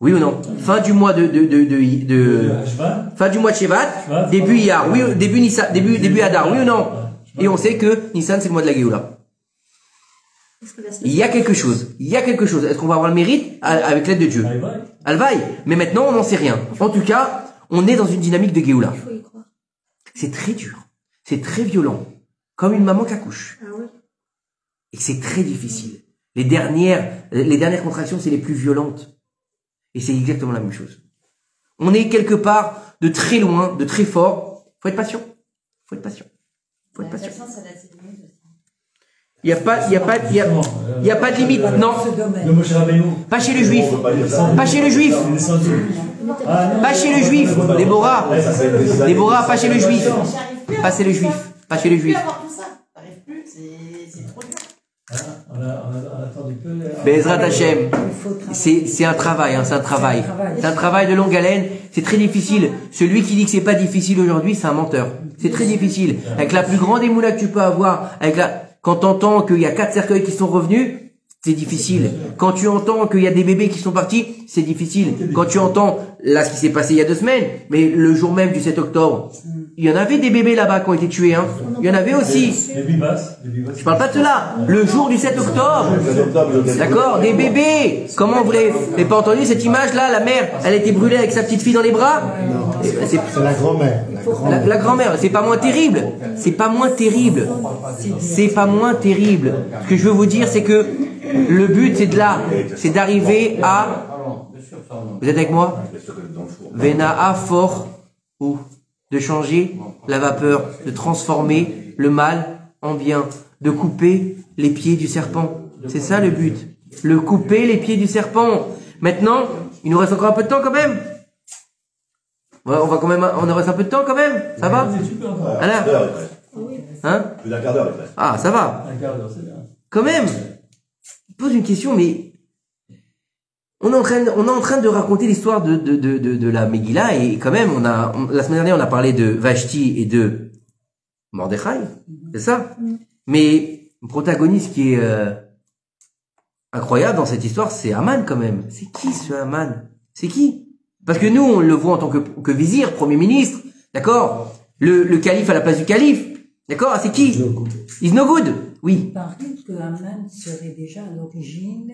Oui ou non? Fin du mois fin du mois de Shevat, début Iyar, oui, début Adar, oui ou non? Et on sait que Nissan, c'est le mois de la Géoula. Il y a quelque chose. Est-ce qu'on va avoir le mérite avec l'aide de Dieu? Alvaï. Mais maintenant, on n'en sait rien. En tout cas, on est dans une dynamique de Géoula. Il faut y croire. C'est très dur. C'est très violent. Comme une maman qui accouche. Ah oui. Et c'est très difficile. Les dernières contractions, c'est les plus violentes. Et c'est exactement la même chose. On est quelque part de très loin, de très fort. Faut être patient. La patience, elle a ses limites aussi. Il y a pas de limite. Non. Le Moshe Rabbeinu. Pas chez le juif. Pas chez le juif. Il est descendu. Pas chez le juif. Déborah, pas chez le juif. Pas chez le juif. Pas chez le juif. T'arrives plus, c'est trop dur. On a attendu peu. Bezrat Hashem. C'est un travail, c'est un travail. C'est un travail de longue haleine. C'est très difficile. Celui qui dit que c'est pas difficile aujourd'hui, c'est un menteur. C'est très difficile. Avec la plus grande émoula que tu peux avoir, quand t'entends qu'il y a 4 cercueils qui sont revenus, c'est difficile. Quand tu entends qu'il y a des bébés qui sont partis, c'est difficile. Quand tu entends, là, ce qui s'est passé il y a 2 semaines, mais le jour même du 7 octobre, il y en avait des bébés là-bas qui ont été tués, hein. Il y en avait aussi. Les bibas. Je parle pas de cela. Le jour du 7 octobre. D'accord? Des bébés. Comment vous l'avez pas entendu cette image-là? La mère, elle était brûlée avec sa petite fille dans les bras. C'est la grand-mère. La grand-mère, c'est pas moins terrible. C'est pas moins terrible. C'est pas moins terrible. Ce que je veux vous dire, c'est que le but, c'est d'arriver à... Vous êtes avec moi? Vena'a fort ou de changer la vapeur, de transformer le mal en bien, de couper les pieds du serpent. C'est ça le but. Le couper les pieds du serpent. Maintenant, il nous reste encore un peu de temps quand même. Ouais, on nous reste un peu de temps quand même. Ça va? Alain? Hein? Plus d'un quart d'heure, il reste. Ah, ça va. Un quart d'heure, c'est bien. Quand même. Je pose une question, mais on est en train de raconter l'histoire de la Megillah et quand même, la semaine dernière, on a parlé de Vashti et de Mordechai. C'est ça? Mais le protagoniste qui est incroyable dans cette histoire, c'est Haman quand même. C'est qui ce Haman? C'est qui? Parce que nous, on le voit en tant que vizir, premier ministre, d'accord? Le calife à la place du calife, d'accord? Ah, c'est qui? Is no good. Oui. Il paraît que Haman serait déjà à l'origine,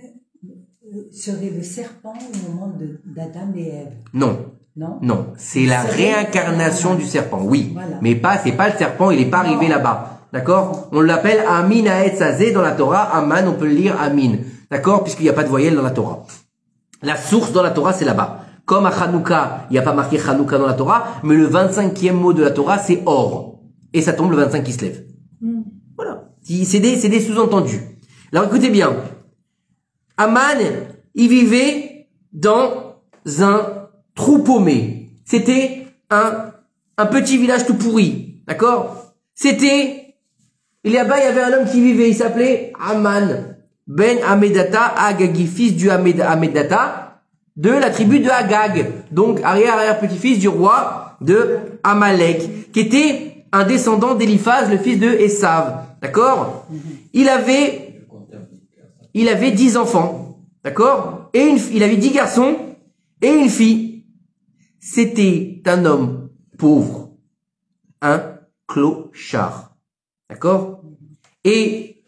serait le serpent au moment d'Adam et Ève. Non. Non? Non. C'est la réincarnation du serpent, oui. Voilà. Mais c'est pas le serpent, il est pas arrivé là-bas. D'accord? On l'appelle Amin Haetz Hazeh dans la Torah. Aman, on peut le lire Amin. D'accord? Puisqu'il n'y a pas de voyelle dans la Torah. La source dans la Torah, c'est là-bas. Comme à Hanouka, il n'y a pas marqué Hanouka dans la Torah, mais le 25e mot de la Torah, c'est Or. Et ça tombe le 25 qui se lève. Voilà. C'est des sous-entendus. Alors écoutez bien. Haman, il vivait dans un trou paumé. C'était un petit village tout pourri. D'accord? C'était il y avait un homme qui vivait, il s'appelait Aman ben Amedata Agagi, fils du Amedata de la tribu de Agag, donc arrière-petit-fils du roi de Amalek, qui était un descendant d'Éliphaz, le fils de Esav. D'accord? Il avait 10 enfants. D'accord? Et il avait 10 garçons et une fille. C'était un homme pauvre. Un clochard. D'accord? Et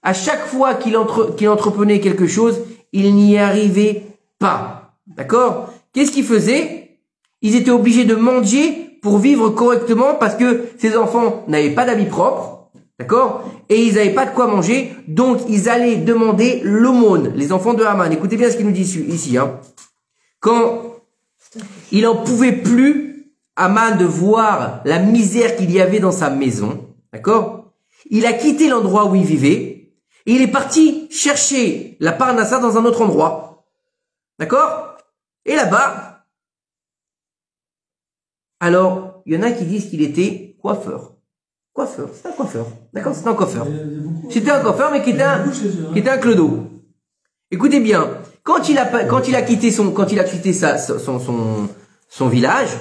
à chaque fois qu'il entreprenait quelque chose, il n'y arrivait pas. D'accord? Qu'est-ce qu'il faisait? Ils étaient obligés de mendier pour vivre correctement parce que ces enfants n'avaient pas d'habits propres. D'accord? Et ils n'avaient pas de quoi manger. Donc, ils allaient demander l'aumône. Les enfants de Haman. Écoutez bien ce qu'il nous dit ici, hein. Quand il en pouvait plus, Haman, de voir la misère qu'il y avait dans sa maison. D'accord? Il a quitté l'endroit où il vivait. Et il est parti chercher la parnassa dans un autre endroit. D'accord? Et là-bas, alors, il y en a qui disent qu'il était coiffeur. Coiffeur, c'est un coiffeur. D'accord? C'est un coiffeur. C'était un coiffeur, mais qui était un clodo. Écoutez bien, quand il a quitté son village,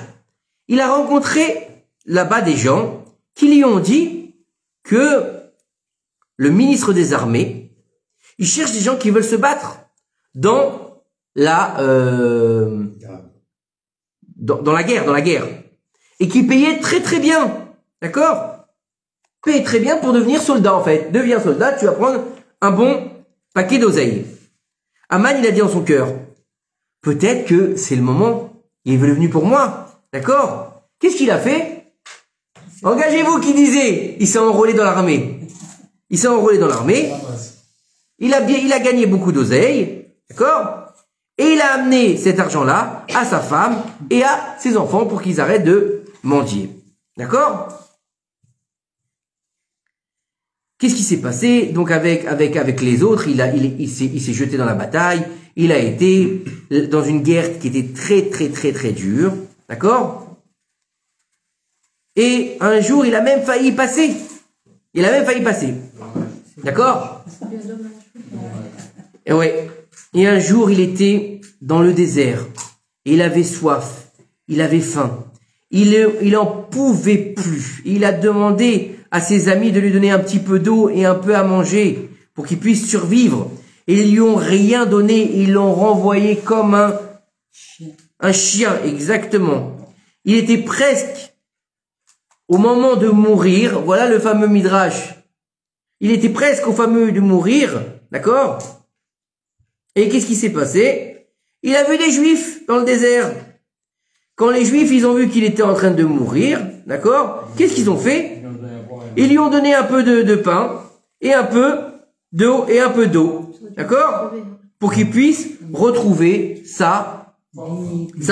il a rencontré là-bas des gens qui lui ont dit que le ministre des armées, il cherche des gens qui veulent se battre dans la guerre, et qui payaient très très bien, d'accord? Paye très bien pour devenir soldat, en fait. Deviens soldat, tu vas prendre un bon paquet d'oseille. Haman, il a dit en son cœur, peut-être que c'est le moment, il est venu pour moi, d'accord? Qu'est-ce qu'il a fait? Engagez-vous, qui disait, il s'est enrôlé dans l'armée. Il s'est enrôlé dans l'armée, il a gagné beaucoup d'oseille, d'accord? Et il a amené cet argent-là à sa femme et à ses enfants pour qu'ils arrêtent de mendier, d'accord? Qu'est-ce qui s'est passé? Donc avec les autres, il s'est jeté dans la bataille. Il a été dans une guerre qui était très très très très dure, d'accord? Et un jour, il a même failli passer. D'accord? Et ouais. Et un jour, il était dans le désert. Et il avait soif. Il avait faim. Il en pouvait plus. Il a demandé à ses amis de lui donner un petit peu d'eau et un peu à manger pour qu'il puisse survivre. Et ils lui ont rien donné. Ils l'ont renvoyé comme un chien, exactement. Il était presque au moment de mourir. Voilà le fameux Midrash. Il était presque au fameux de mourir, d'accord? Et qu'est-ce qui s'est passé? Il a vu des Juifs dans le désert. Quand les Juifs, ils ont vu qu'il était en train de mourir, d'accord? Qu'est-ce qu'ils ont fait? Ils lui ont donné un peu de pain, et un peu d'eau, d'accord? Pour qu'il puisse retrouver sa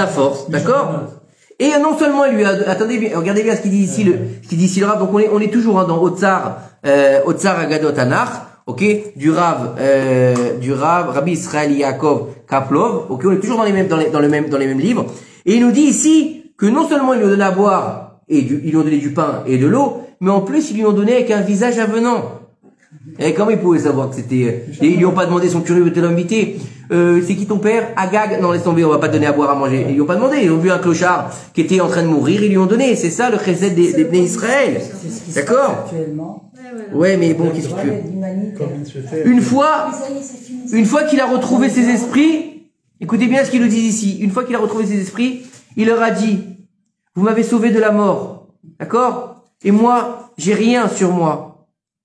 force, d'accord? Et non seulement il lui a, attendez bien, regardez bien ce qu'il dit ici, le Rav. Donc on est toujours dans Otsar Agadot Anach, ok? Du Rav Rabbi Israël Yaakov Kaplov, ok? On est toujours dans les mêmes livres. Et il nous dit ici que non seulement ils lui ont donné à boire et ils lui ont donné du pain et de l'eau, mais en plus ils lui ont donné avec un visage avenant. Et comment ils pouvaient savoir que c'était... Ils lui ont pas demandé, son curieux de l'inviter. C'est qui ton père? Agag? Non, laisse tomber, on va pas te donner à boire, à manger. Ils lui ont pas demandé. Ils ont vu un clochard qui était en train de mourir, ils lui ont donné. C'est ça le chesed des Bnei Israël. D'accord? Ouais, mais bon, qu'est-ce que tu veux? Une fois qu'il a retrouvé ses esprits, écoutez bien ce qu'il nous dit ici. Une fois qu'il a retrouvé ses esprits, il leur a dit, vous m'avez sauvé de la mort. D'accord? Et moi, j'ai rien sur moi.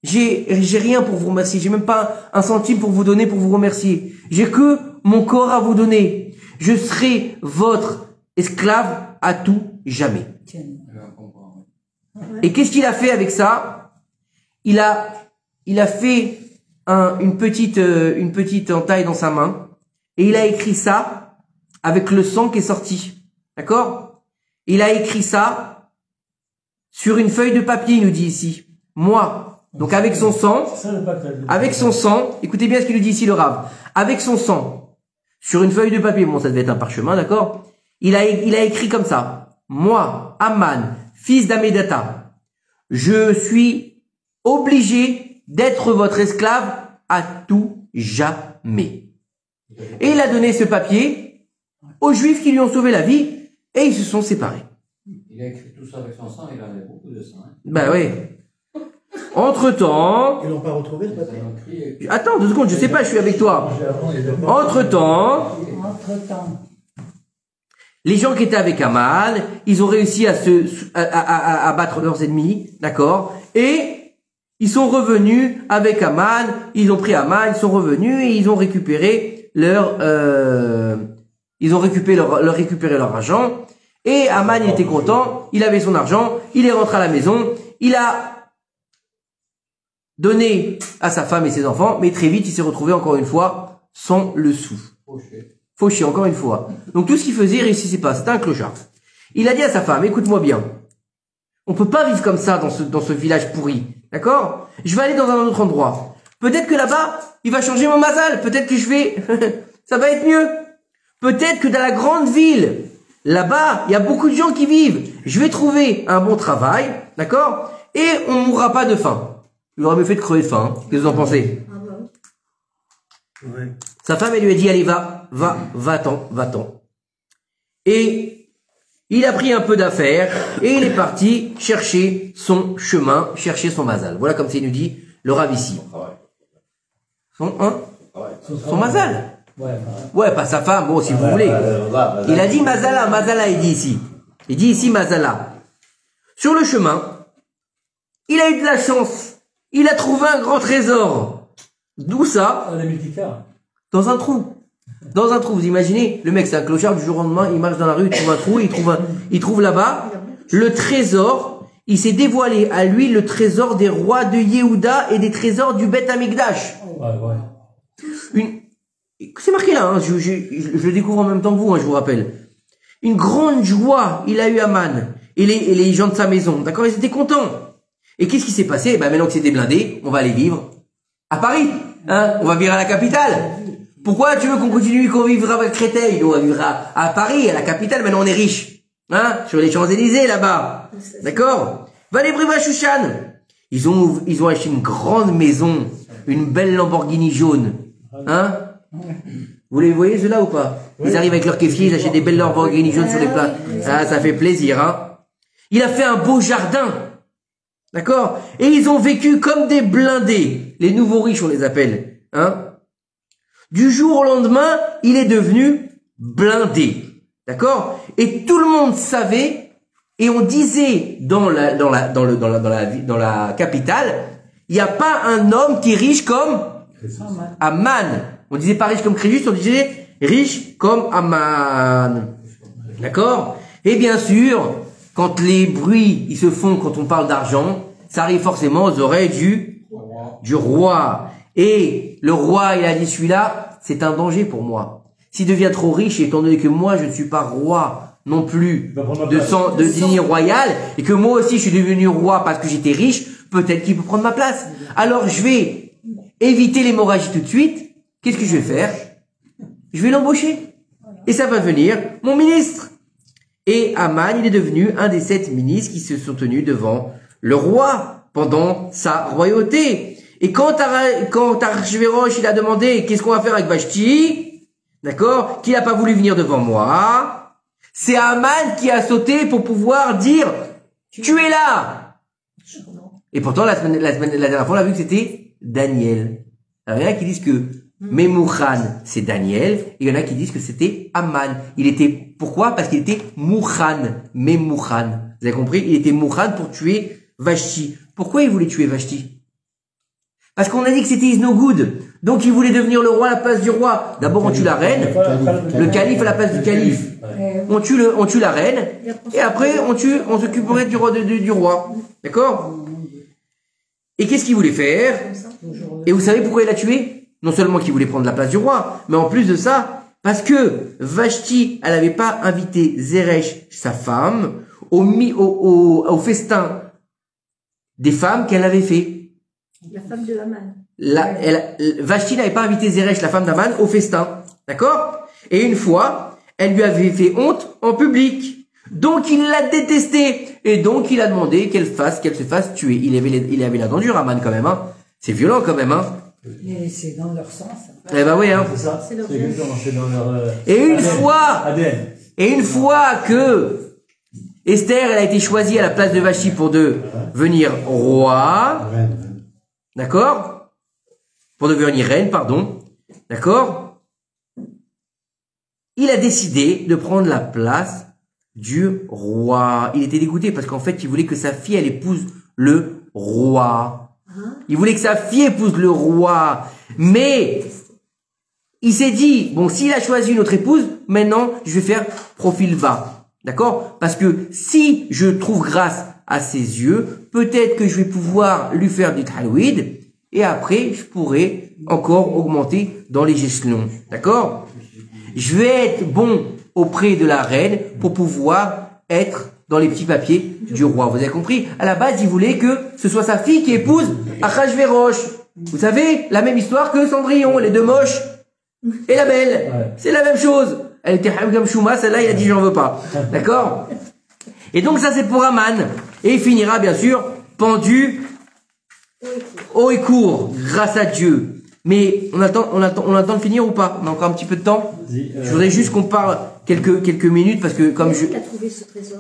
J'ai rien pour vous remercier. J'ai même pas un centime pour vous donner, pour vous remercier. J'ai que mon corps à vous donner. Je serai votre esclave à tout jamais. Et qu'est-ce qu'il a fait avec ça? Il a fait une petite entaille dans sa main et il a écrit ça avec le sang qui est sorti. D'accord? Il a écrit ça sur une feuille de papier, il nous dit ici. Moi. Donc avec son sang, écoutez bien ce qu'il nous dit ici le Rav. Avec son sang, sur une feuille de papier, bon ça devait être un parchemin, d'accord? Il a écrit comme ça. Moi, Haman, fils d'Amedata, je suis obligé d'être votre esclave à tout jamais. Et il a donné ce papier aux Juifs qui lui ont sauvé la vie et ils se sont séparés. Il a écrit tout ça avec son sang, il en avait beaucoup de sang. Hein. Ben oui. Entre-temps... Ils l'ont pas retrouvé ce papier. Attends 2 secondes, je sais pas, je suis avec toi. Entre-temps... Les gens qui étaient avec Aman, ils ont réussi à battre leurs ennemis, d'accord? Et ils sont revenus avec Aman, ils ont pris Aman, ils sont revenus et ils ont récupéré leur argent. Et Aman, il était content, il avait son argent, il est rentré à la maison, il a donné à sa femme et ses enfants, mais très vite, il s'est retrouvé encore une fois sans le sou. Fauché, encore une fois. Donc tout ce qu'il faisait, il réussissait pas. C'était un clochard. Il a dit à sa femme, écoute-moi bien. On peut pas vivre comme ça dans ce village pourri. D'accord? Je vais aller dans un autre endroit. Peut-être que là-bas, il va changer mon mazal. Peut-être que ça va être mieux. Peut-être que dans la grande ville, là-bas, il y a beaucoup de gens qui vivent. Je vais trouver un bon travail. D'accord? Et on mourra pas de faim. Il aurait mieux fait de crever de faim. Qu'est-ce que vous en pensez? Ouais. Sa femme, elle lui a dit, allez, va-t'en. Et il a pris un peu d'affaires et il est parti chercher son chemin, chercher son mazal. Voilà comme il nous dit le Rav ici. Son mazal. Ouais, pas sa femme, bon, si vous voulez. Il a dit mazala, il dit ici. Il dit ici mazala. Sur le chemin, il a eu de la chance. Il a trouvé un grand trésor. D'où ça? Dans un trou. Dans un trou, vous imaginez? Le mec, c'est un clochard, du jour au lendemain, il marche dans la rue, il trouve un trou, il trouve là-bas le trésor. Il s'est dévoilé à lui le trésor des rois de Yehuda et des trésors du Beth Amikdash. C'est marqué là, hein, je le découvre en même temps que vous, hein, je vous rappelle. Une grande joie, il a eu Aman et les gens de sa maison. D'accord? Ils étaient contents. Et qu'est-ce qui s'est passé? Ben, maintenant que c'était blindé, on va aller vivre à Paris. Hein? On va vivre à la capitale. Pourquoi tu veux qu'on continue, qu'on vivra avec Créteil? Nous, on va vivre à Paris, à la capitale. Maintenant, on est riche. Hein? Sur les Champs-Élysées, là-bas. D'accord? Valé Briva Shushan. Ils ont acheté une grande maison. Une belle Lamborghini jaune. Hein? Vous les voyez, ceux-là, ou pas? Ils arrivent avec leur kéfier, ils achètent des belles Lamborghini jaunes sur les plats. Ah, ça fait plaisir, hein? Il a fait un beau jardin. D'accord? Et ils ont vécu comme des blindés. Les nouveaux riches, on les appelle. Hein? Du jour au lendemain, il est devenu blindé. D'accord? Et tout le monde savait, et on disait dans la capitale, il n'y a pas un homme qui est riche comme Aman. On disait pas riche comme Crésus, on disait riche comme Aman. D'accord? Et bien sûr, quand les bruits, ils se font quand on parle d'argent, ça arrive forcément aux oreilles du roi. Et le roi, il a dit, celui-là, c'est un danger pour moi. S'il devient trop riche, étant donné que moi, je ne suis pas roi non plus de lignée royale, et que moi aussi, je suis devenu roi parce que j'étais riche, peut-être qu'il peut prendre ma place. Alors, je vais éviter l'hémorragie tout de suite. Qu'est-ce que je vais faire? Je vais l'embaucher. Et ça va venir mon ministre. Et Aman, il est devenu un des 7 ministres qui se sont tenus devant le roi pendant sa royauté. Et quand Archvéroch, il a demandé qu'est-ce qu'on va faire avec Vashti, d'accord, qui n'a pas voulu venir devant moi, c'est Aman qui a sauté pour pouvoir dire tu es là. Et pourtant la dernière fois on a vu que c'était Daniel. Alors il y en a qui disent que Memouchan c'est Daniel, et il y en a qui disent que c'était Aman. Pourquoi? Parce qu'il était Mouchan, Memouchan. Vous avez compris? Il était Mouchan pour tuer Vashti. Pourquoi il voulait tuer Vashti? Parce qu'on a dit que c'était is no good. Donc il voulait devenir le roi à la place du roi. D'abord on tue la reine, le calife à la place du calife. On tue la reine, et après on s'occuperait du roi. D'accord? Et qu'est-ce qu'il voulait faire? Et vous savez pourquoi il l'a tué? Non seulement qu'il voulait prendre la place du roi, mais en plus de ça, parce que Vashti, elle n'avait pas invité Zeresh, sa femme, au festin des femmes qu'elle avait fait. La femme de Haman. Vashti n'avait pas invité Zeresh, la femme d'Haman, au festin. D'accord? Et une fois, elle lui avait fait honte en public. Donc il l'a détesté. Et donc il a demandé qu'elle se fasse tuer. Il avait la dent dure, Aman, quand même, hein. C'est violent, quand même, hein. Mais c'est dans leur sens. Eh ben oui, hein. C'est ça. C'est leur C'est exactement, c'est dans leur Et une ADN. fois, ADN. et une fois que Esther, elle a été choisie à la place de Vachi pour devenir roi, Reine. d'accord? Pour devenir reine, pardon. D'accord? Il a décidé de prendre la place du roi. Il était dégoûté parce qu'en fait, il voulait que sa fille, elle épouse le roi. Il voulait que sa fille épouse le roi. Mais il s'est dit, bon, s'il a choisi une autre épouse, maintenant, je vais faire profil bas. D'accord? Parce que si je trouve grâce à ses yeux, peut-être que je vais pouvoir lui faire du talouid et après, je pourrai encore augmenter dans les échelons. D'accord? Je vais être bon auprès de la reine pour pouvoir être dans les petits papiers du roi. Vous avez compris? À la base, il voulait que ce soit sa fille qui épouse Achashverosh. Vous savez, la même histoire que Cendrillon, les deux moches et la belle. Ouais. C'est la même chose. Elle était comme Chouma, celle-là, il a dit j'en veux pas. D'accord? Et donc ça, c'est pour Aman. Et il finira, bien sûr, pendu haut et court, grâce à Dieu. Mais on attend de finir ou pas? On a encore un petit peu de temps? Vas-y, Je voudrais juste qu'on parle quelques minutes parce que comme je... Qui a trouvé ce trésor?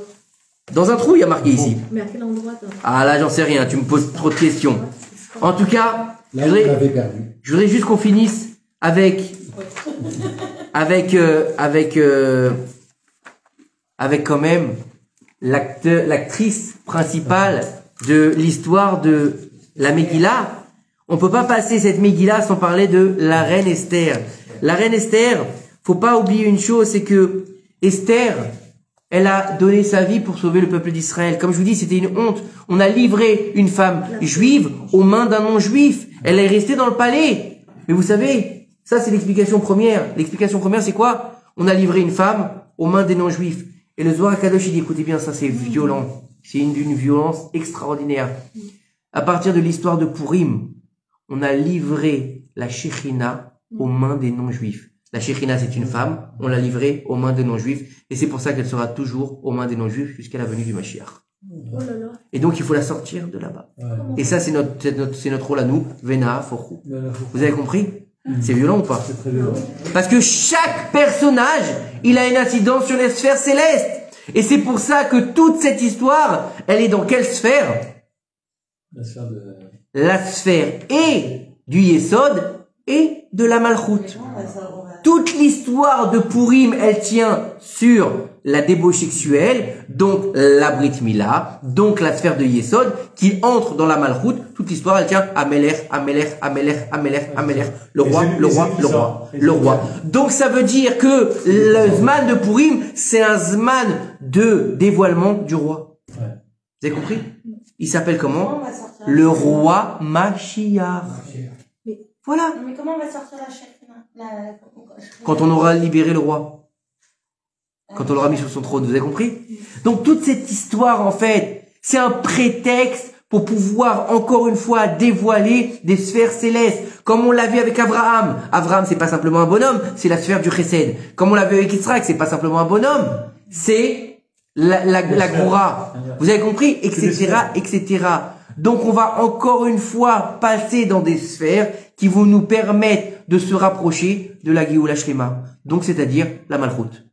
Dans un trou, il y a marqué ici. Mais à quel endroit toi? Ah là, j'en sais rien, tu me poses trop de questions. En tout cas, Là, vous l'avez perdu. je voudrais juste qu'on finisse avec quand même l'actrice principale de l'histoire de la Megillah. On peut pas passer cette Megillah sans parler de la reine Esther. La reine Esther, faut pas oublier une chose, c'est que Esther, elle a donné sa vie pour sauver le peuple d'Israël. Comme je vous dis, c'était une honte. On a livré une femme juive aux mains d'un non-juif. Elle est restée dans le palais. Mais vous savez, ça c'est l'explication première. L'explication première, c'est quoi? On a livré une femme aux mains des non-juifs. Et le Zohar HaKadosh, il dit, écoutez bien, ça c'est violent. C'est d'une violence extraordinaire. À partir de l'histoire de Purim, on a livré la Shekhinah aux mains des non-juifs. La Shekhinah, c'est une femme, on l'a livrée aux mains des non-juifs, et c'est pour ça qu'elle sera toujours aux mains des non-juifs jusqu'à la venue du Mashiach. Oh là là. Et donc, il faut la sortir de là-bas. Ouais. Et ça, c'est notre rôle à nous, Vena, Forou. Là, là, faut- Vous avez compris? C'est violent ou pas? C'est très violent. Parce que chaque personnage, il a une incidence sur les sphères célestes. Et c'est pour ça que toute cette histoire, elle est dans quelle sphère? La sphère de... La sphère et du Yesod et de la Malchut. Toute l'histoire de Purim, elle tient sur la débauche sexuelle, donc la Brit Mila, donc la sphère de Yesod, qui entre dans la Malchut. Toute l'histoire, elle tient à Melech, le roi, le roi, le roi, le roi. Donc ça veut dire que le Zman de Purim, c'est un Zman de dévoilement du roi. Ouais. Vous avez compris? Il s'appelle Comment comment? on va sortir Le roi Mashiach. Voilà. Non, mais comment on va sortir la Shekhinah? Quand on aura libéré le roi. Quand on l'aura mis sur son trône. Vous avez compris? Donc toute cette histoire, en fait, c'est un prétexte pour pouvoir, encore une fois, dévoiler des sphères célestes. Comme on l'a vu avec Abraham. Abraham, c'est pas simplement un bonhomme, c'est la sphère du Chesed. Comme on l'a vu avec Yitzhak, c'est pas simplement un bonhomme, c'est la Goura. Vous avez compris? Etc., etc. Donc on va encore une fois passer dans des sphères qui vont nous permettre de se rapprocher de la Géoula Shlema. Donc c'est-à-dire la Malchut.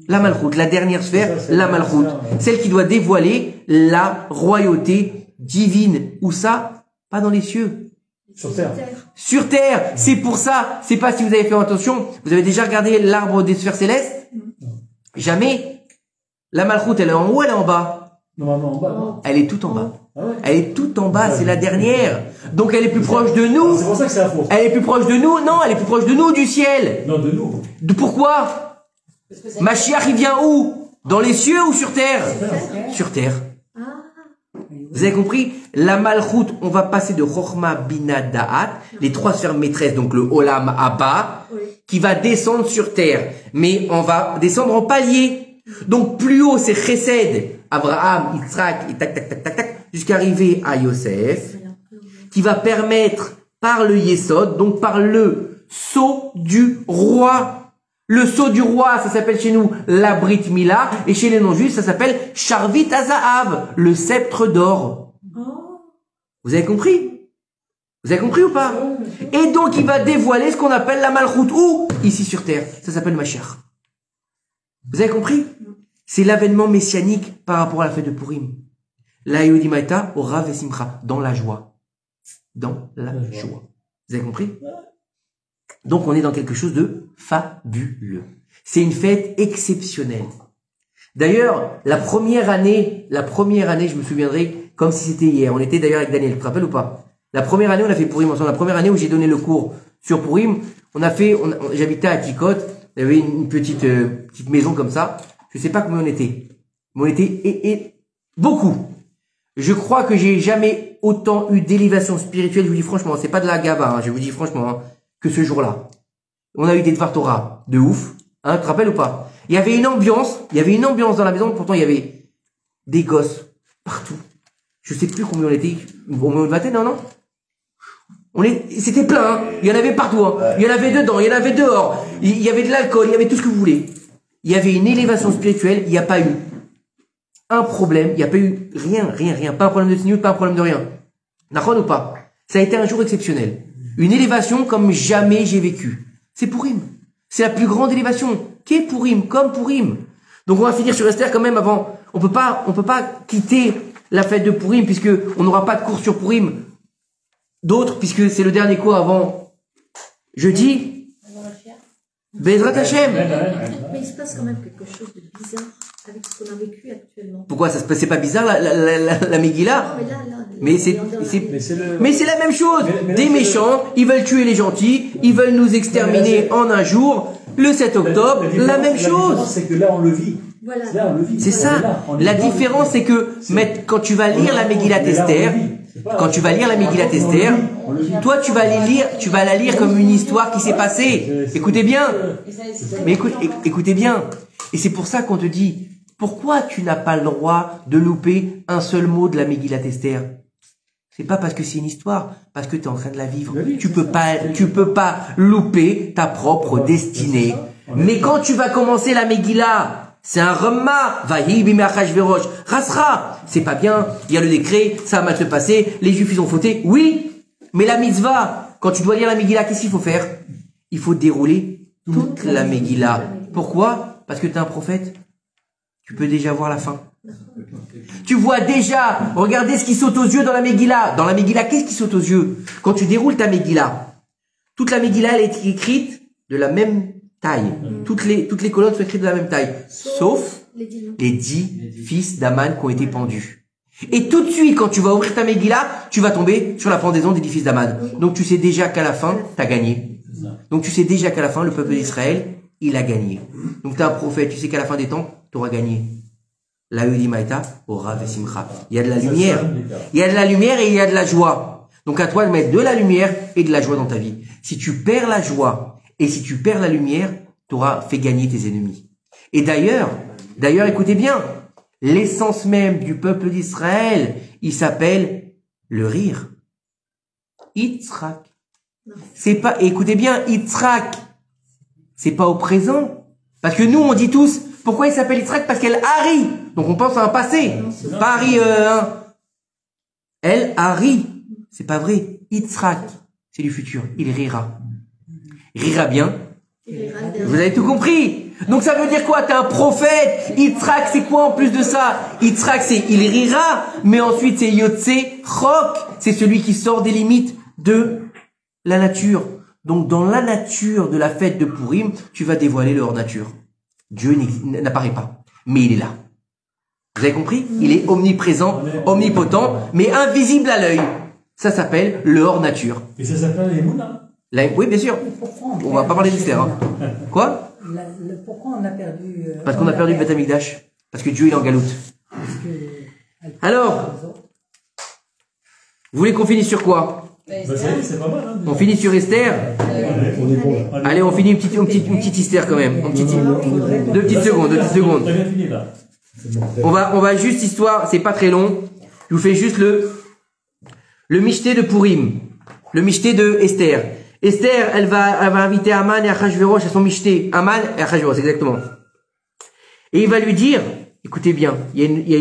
La Malchut, la dernière sphère, la Malchut. Celle qui doit dévoiler la royauté divine. Où ça? Pas dans les cieux. Sur Terre. Sur terre. C'est pour ça, c'est pas si vous avez fait attention, vous avez déjà regardé l'arbre des sphères célestes? Jamais. La Malchut, elle est en haut, elle est en bas? Normalement en bas, non? Elle est tout en bas. Ah ouais? Elle est tout en bas, c'est la dernière. Donc elle est plus proche de Ah, nous. c'est pour ça que c'est la fourche. Elle est plus proche de nous. Non, elle est plus proche de nous, du ciel. Non, de nous. Pourquoi? Mashiach, il vient où? Dans les cieux ou sur terre? Sur terre. Vous avez compris? La Malchut, on va passer de Chochma, Bina, Da'at, les trois sphères maîtresses, donc le Olam Abba, qui va descendre sur terre. Mais on va descendre en palier. Donc plus haut, c'est Chesed, Abraham, Yitzhak, et tac, tac, tac, tac, tac, jusqu'à arriver à Yosef, qui va permettre par le Yesod, donc par le sceau du roi, Le sceau du roi, ça s'appelle chez nous la Brit Mila, et chez les non-juifs, ça s'appelle Sharvit Azahav, le sceptre d'or. Vous avez compris? Vous avez compris ou pas? Et donc, il va dévoiler ce qu'on appelle la Malchut. Où? Ici sur terre. Ça s'appelle Mashiach. Vous avez compris? C'est l'avènement messianique par rapport à la fête de Purim. La Yehudi Maïta au Rav et Simcha. Dans la joie. Dans la joie. Vous avez compris? Donc, on est dans quelque chose de fabuleux. C'est une fête exceptionnelle. D'ailleurs, la première année, je me souviendrai comme si c'était hier. On était d'ailleurs avec Daniel. Tu te rappelles ou pas? La première année, on a fait Purim ensemble. La première année où j'ai donné le cours sur Purim, j'habitais à Tikot. Il y avait une petite maison comme ça. Je sais pas combien on était. Mais on était beaucoup. Je crois que j'ai jamais autant eu d'élévation spirituelle. Je vous dis franchement, c'est pas de la gava, je vous dis franchement, que ce jour-là. On a eu des Dvar Torah de ouf. Tu te rappelles ou pas? Il y avait une ambiance dans la maison. Pourtant, il y avait des gosses partout. Je sais plus combien on était. Au moins une vingtaine, non? C'était plein, hein. Il y en avait partout, hein. Il y en avait dedans, il y en avait dehors. Il y avait de l'alcool, il y avait tout ce que vous voulez. Il y avait une élévation spirituelle, il n'y a pas eu un problème, il n'y a pas eu rien. Pas un problème de signe, pas un problème de rien. D'accord ou pas? Ça a été un jour exceptionnel. Une élévation comme jamais j'ai vécu. C'est Purim. C'est la plus grande élévation. Qu'est Purim? Comme Purim. Donc on va finir sur Esther quand même avant. On peut pas quitter la fête de Purim puisque on n'aura pas de cours sur Purim. D'autres, puisque c'est le dernier cours avant jeudi. Bezrat Hashem. Mais il se passe quand même quelque chose de bizarre avec ce qu'on a vécu actuellement. Pourquoi ça se passait pas bizarre la Megillah? Mais c'est la même chose. Des méchants, ils veulent tuer les gentils, ils veulent nous exterminer en un jour. Le 7 octobre, la même chose. C'est que là on le vit. Voilà. C'est ça. La différence, c'est que quand tu vas lire la Megillat Esther, toi tu vas la lire comme une histoire qui s'est passée. Écoutez bien. Mais écoutez bien. Et c'est pour ça qu'on te dit, pourquoi tu n'as pas le droit de louper un seul mot de la Megillat Esther? C'est pas parce que c'est une histoire, parce que tu es en train de la vivre. Tu peux pas louper ta propre destinée. Mais quand tu vas commencer la Megillah, c'est un remma, vahi bimé achashverosh, rasra. C'est pas bien, il y a le décret, ça va mal se passer, les juifs ils ont fauté. Oui, mais la mitzvah, quand tu dois lire la Megillah, qu'est-ce qu'il faut faire? Il faut dérouler toute la Megillah. Pourquoi? Parce que tu es un prophète. Tu peux déjà voir la fin. Tu vois déjà, regardez ce qui saute aux yeux dans la Megillah. Dans la Megillah, qu'est-ce qui saute aux yeux? Quand tu déroules ta Megillah, toute la Megillah, elle est écrite de la même taille. Toutes les colonnes sont écrites de la même taille. Sauf les 10 fils d'Aman qui ont été pendus. Et tout de suite, quand tu vas ouvrir ta Megillah, tu vas tomber sur la pendaison des 10 fils d'Aman. Donc tu sais déjà qu'à la fin, tu as gagné. Donc tu sais déjà qu'à la fin, le peuple d'Israël, il a gagné. Donc tu es un prophète, tu sais qu'à la fin des temps, tu auras gagné. La Yehudi Maïta au Rav et Simcha. Il y a de la lumière. Il y a de la lumière et il y a de la joie. Donc à toi de mettre de la lumière et de la joie dans ta vie. Si tu perds la joie et si tu perds la lumière, tu auras fait gagner tes ennemis. Et d'ailleurs, écoutez bien, l'essence même du peuple d'Israël, il s'appelle le rire. Yitzhak. C'est pas, écoutez bien, Yitzhak. C'est pas au présent. Parce que nous, on dit tous, pourquoi il s'appelle Yitzhak? Parce qu'elle Hari. Donc on pense à un passé. Pas Hari, Elle Hari. C'est pas vrai. Yitzhak. C'est du futur. Il rira. Il rira bien. Vous avez tout compris. Donc ça veut dire quoi? T'es un prophète. Yitzhak, c'est quoi en plus de ça? Yitzhak, c'est il rira. Mais ensuite, c'est Yotse Chok. C'est celui qui sort des limites de la nature. Donc dans la nature de la fête de Purim, tu vas dévoiler le hors nature. Dieu n'apparaît pas, mais il est là. Vous avez compris? Il est omniprésent, omnipotent, mais invisible à l'œil. Ça s'appelle le hors nature. Et ça s'appelle les Mouna. Oui, bien sûr. On va pas parler d'Esther. Hein. Quoi? Pourquoi on a perdu... Parce qu'on a perdu le Beth Amikdash. Parce que Dieu il est en galoute. Alors, vous voulez qu'on finisse sur quoi? C'est pas mal, hein, on finit sur Esther. On est bon là. Allez, on finit une petite Esther quand même. Deux petites secondes. T'as bien fini là. On va juste histoire, c'est pas très long. Je vous fais juste le Michté de Purim, le Michté de Esther. Esther, elle va inviter Aman et Achashverosh à son michté. Aman et Achashverosh, exactement. Et il va lui dire, écoutez bien, il y a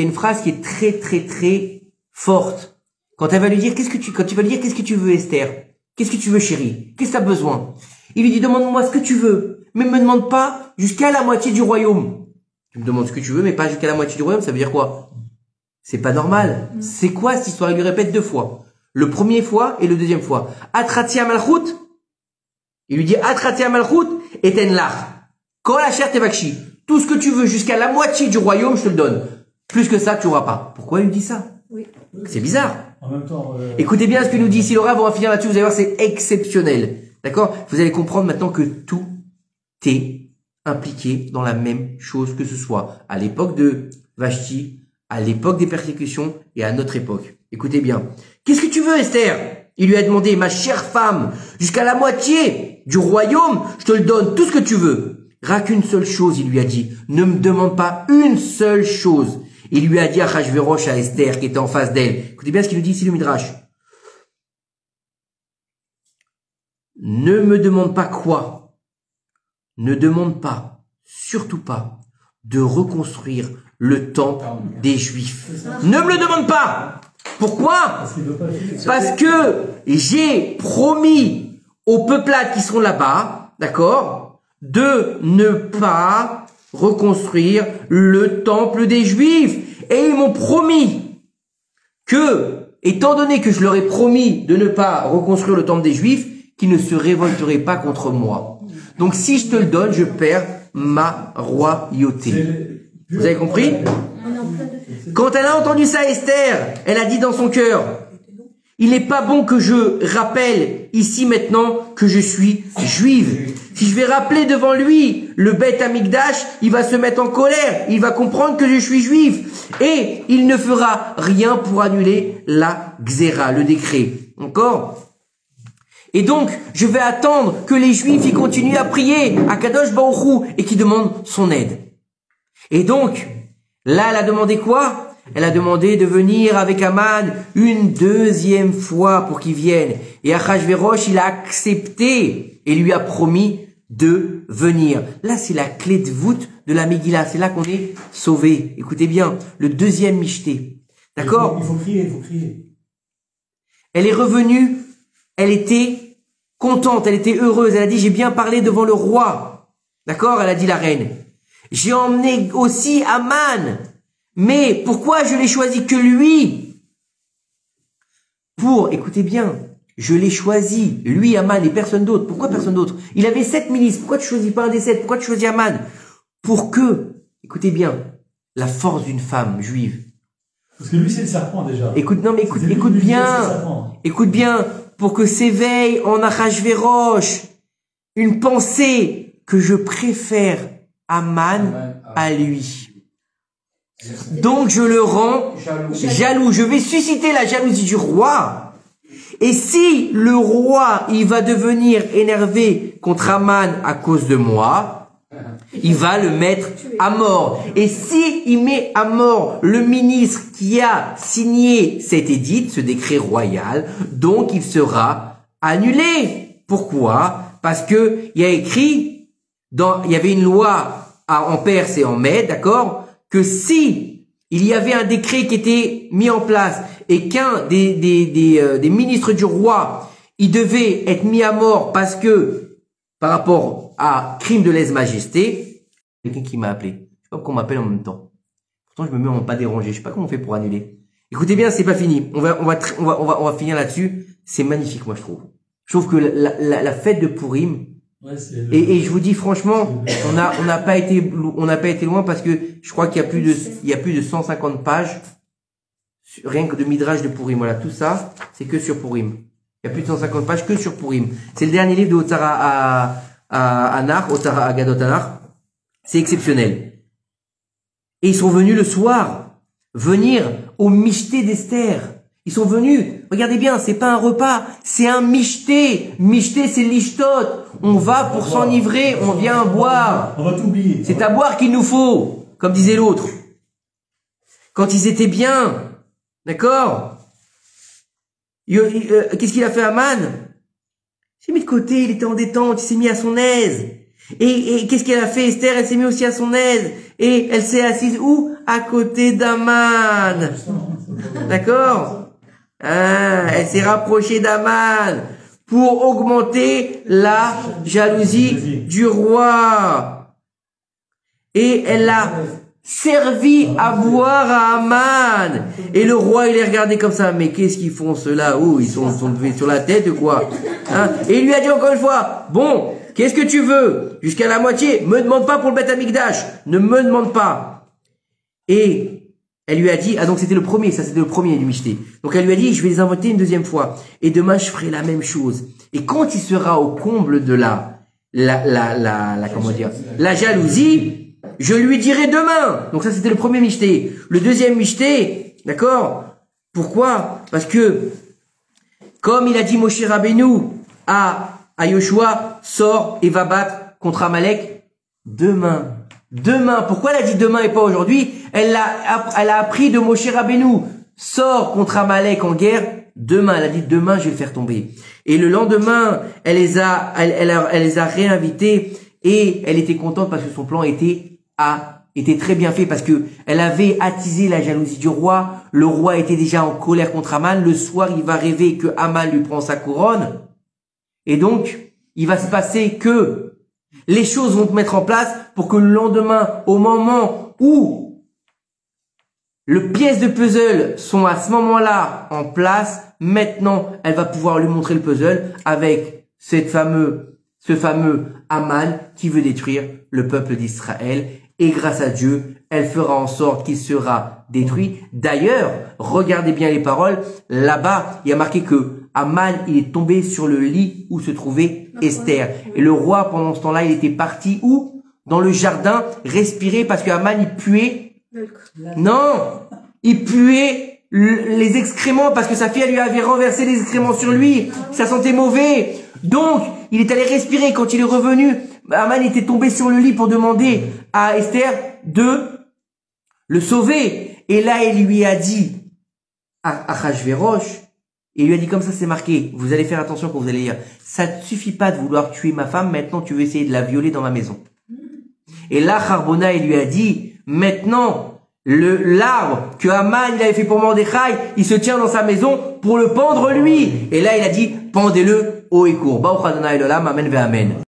une phrase qui est très, très, très forte. Quand elle va lui dire, qu'est-ce que tu veux, Esther? Qu'est-ce que tu veux, chérie? Qu'est-ce que tu as besoin? Il lui dit, demande-moi ce que tu veux, mais me demande pas jusqu'à la moitié du royaume. Tu me demandes ce que tu veux, mais pas jusqu'à la moitié du royaume, ça veut dire quoi? C'est pas normal. C'est quoi cette histoire? Il lui répète 2 fois. Le premier fois et le deuxième fois. Atratia malchut. Il lui dit, Atratia malchut et tenlach. Kol asher tevakshi. Tout ce que tu veux jusqu'à la moitié du royaume, je te le donne. Plus que ça, tu n'auras pas. Pourquoi il lui dit ça? Oui. C'est bizarre. En même temps, Écoutez bien ce que nous dit ici Laura, on va finir là-dessus, vous allez voir, c'est exceptionnel. D'accord? Vous allez comprendre maintenant que tout est impliqué dans la même chose, que ce soit à l'époque de Vashti, à l'époque des persécutions et à notre époque. Écoutez bien. Qu'est-ce que tu veux, Esther? Il lui a demandé, ma chère femme, jusqu'à la moitié du royaume, je te le donne, tout ce que tu veux. Rien qu'une seule chose, il lui a dit. Ne me demande pas une seule chose. Il lui a dit à Achashverosh, à Esther, qui était en face d'elle. Écoutez bien ce qu'il nous dit ici le Midrash. Ne me demande pas quoi. Ne demande pas, surtout pas, de reconstruire le temple des Juifs. Ne me le demande pas. Pourquoi? Parce que j'ai promis aux peuplades qui sont là-bas, d'accord, de ne pas reconstruire le temple des Juifs. Et ils m'ont promis que, étant donné que je leur ai promis de ne pas reconstruire le temple des Juifs, qu'ils ne se révolteraient pas contre moi. Donc si je te le donne, je perds ma royauté. Vous avez compris? Quand elle a entendu ça, Esther, elle a dit dans son cœur, il n'est pas bon que je rappelle ici maintenant que je suis juive. Si je vais rappeler devant lui le Beth Amikdash, il va se mettre en colère, il va comprendre que je suis juive et il ne fera rien pour annuler la Xéra, le décret. Encore? Et donc, je vais attendre que les Juifs y continuent à prier à Kadosh Baruch Hu et qui demandent son aide. Et donc, là, elle a demandé quoi? Elle a demandé de venir avec Aman une deuxième fois pour qu'il vienne. Et Achashverosh, il a accepté et lui a promis de venir. Là, c'est la clé de voûte de la Megillah. C'est là qu'on est sauvé. Écoutez bien, le deuxième michté. D'accord? Il faut crier, il faut crier. Elle est revenue, elle était contente, elle était heureuse. Elle a dit, j'ai bien parlé devant le roi. D'accord? Elle a dit la reine. J'ai emmené aussi Aman. Mais pourquoi je l'ai choisi que lui? Écoutez bien, je l'ai choisi, lui, Aman, et personne d'autre. Pourquoi personne d'autre? Il avait 7 ministres. Pourquoi tu choisis pas un des 7? Pourquoi tu choisis Aman? Pour que, écoutez bien, la force d'une femme juive. Parce que lui, c'est le serpent déjà. Écoute bien, pour que s'éveille en Achashverosh une pensée que je préfère Aman à lui. Donc je le rends jaloux. Je vais susciter la jalousie du roi. Et si le roi, il va devenir énervé contre Aman à cause de moi, il va le mettre à mort. Et si il met à mort le ministre qui a signé cet édit, ce décret royal, donc il sera annulé. Pourquoi? Parce que il y a écrit il y avait une loi en Perse et en Mède, d'accord, que si il y avait un décret qui était mis en place et qu'un des ministres du roi, il devait être mis à mort parce que, par rapport à crime de lèse-majesté, quelqu'un qui m'a appelé. Je sais pas pourquoi on m'appelle en même temps. Pourtant, je me mets en pas déranger. Je sais pas comment on fait pour annuler. Écoutez bien, c'est pas fini. On va finir là-dessus. C'est magnifique, moi, je trouve. Je trouve que la fête de Purim, ouais, et je vous dis franchement, on n'a pas été loin parce que je crois qu'il y a plus de 150 pages rien que de Midrash de Purim. Voilà, tout ça, c'est que sur Purim. Il y a plus de 150 pages que sur Purim. C'est le dernier livre de Otsara Anar, Otsara Agadot Anar. C'est exceptionnel. Et ils sont venus le soir, venir au michté d'Esther. Ils sont venus, regardez bien, c'est pas un repas, c'est un michté. Michté, c'est l'ishtot. On va pour s'enivrer, on vient boire. On va t'oublier. C'est à boire qu'il nous faut, comme disait l'autre. Quand ils étaient bien, d'accord? Qu'est-ce qu'il a fait Aman? Il s'est mis de côté, il était en détente, il s'est mis à son aise. Et qu'est-ce qu'elle a fait Esther? Elle s'est mis aussi à son aise. Et elle s'est assise où? À côté d'Aman. D'accord? Elle s'est rapprochée d'Aman pour augmenter la jalousie du roi. Et elle a servi à boire à Aman. Et le roi, il les regardait comme ça. Mais qu'est-ce qu'ils font ceux-là? Oh, ils sont levés sur la tête ou quoi? Et il lui a dit encore une fois, bon, qu'est-ce que tu veux? Jusqu'à la moitié, me demande pas pour le Beth Amikdash. Ne me demande pas. Et elle lui a dit, donc c'était le premier, ça c'était le premier du Michté. Donc elle lui a dit, je vais les inviter une deuxième fois. Et demain, je ferai la même chose. Et quand il sera au comble de comment dire, la jalousie, je lui dirai demain. Donc ça c'était le premier Michté. Le deuxième Michté, d'accord? Pourquoi? Parce que, comme il a dit Moshe Rabbeinu à Yoshua, sors et va battre contre Amalek demain. Demain. Pourquoi elle a dit demain et pas aujourd'hui? Elle a appris de Moshe Rabbeinu. Sors contre Amalek en guerre demain. Elle a dit demain je vais le faire tomber. Et le lendemain, elle les a réinvités et elle était contente parce que son plan était très bien fait parce que elle avait attisé la jalousie du roi. Le roi était déjà en colère contre Aman. Le soir, il va rêver que Aman lui prend sa couronne. Et donc, il va se passer que les choses vont se mettre en place pour que le lendemain, au moment où les pièces de puzzle sont à ce moment-là en place, maintenant, elle va pouvoir lui montrer le puzzle avec ce fameux Aman qui veut détruire le peuple d'Israël. Et grâce à Dieu, elle fera en sorte qu'il sera détruit. D'ailleurs, regardez bien les paroles. Là-bas, il y a marqué que Aman, il est tombé sur le lit où se trouvait Esther. Et le roi, pendant ce temps-là, il était parti où? Dans le jardin, respirer parce que Aman, il puait. Non! Il puait les excréments parce que sa fille, elle lui avait renversé les excréments sur lui. Ça sentait mauvais. Donc, il est allé respirer. Quand il est revenu, Aman était tombé sur le lit pour demander à Esther de le sauver. Et là, il lui a dit à Achashverosh, il lui a dit comme ça, c'est marqué, vous allez faire attention quand vous allez lire, ça ne suffit pas de vouloir tuer ma femme, maintenant tu veux essayer de la violer dans ma maison. Et là, Harbona, il lui a dit, maintenant, l'arbre que Aman il avait fait pour Mordechai, il se tient dans sa maison pour le pendre lui. Et là, il a dit, pendez-le haut et court. Baruch Adonai Olam, amen ve amen.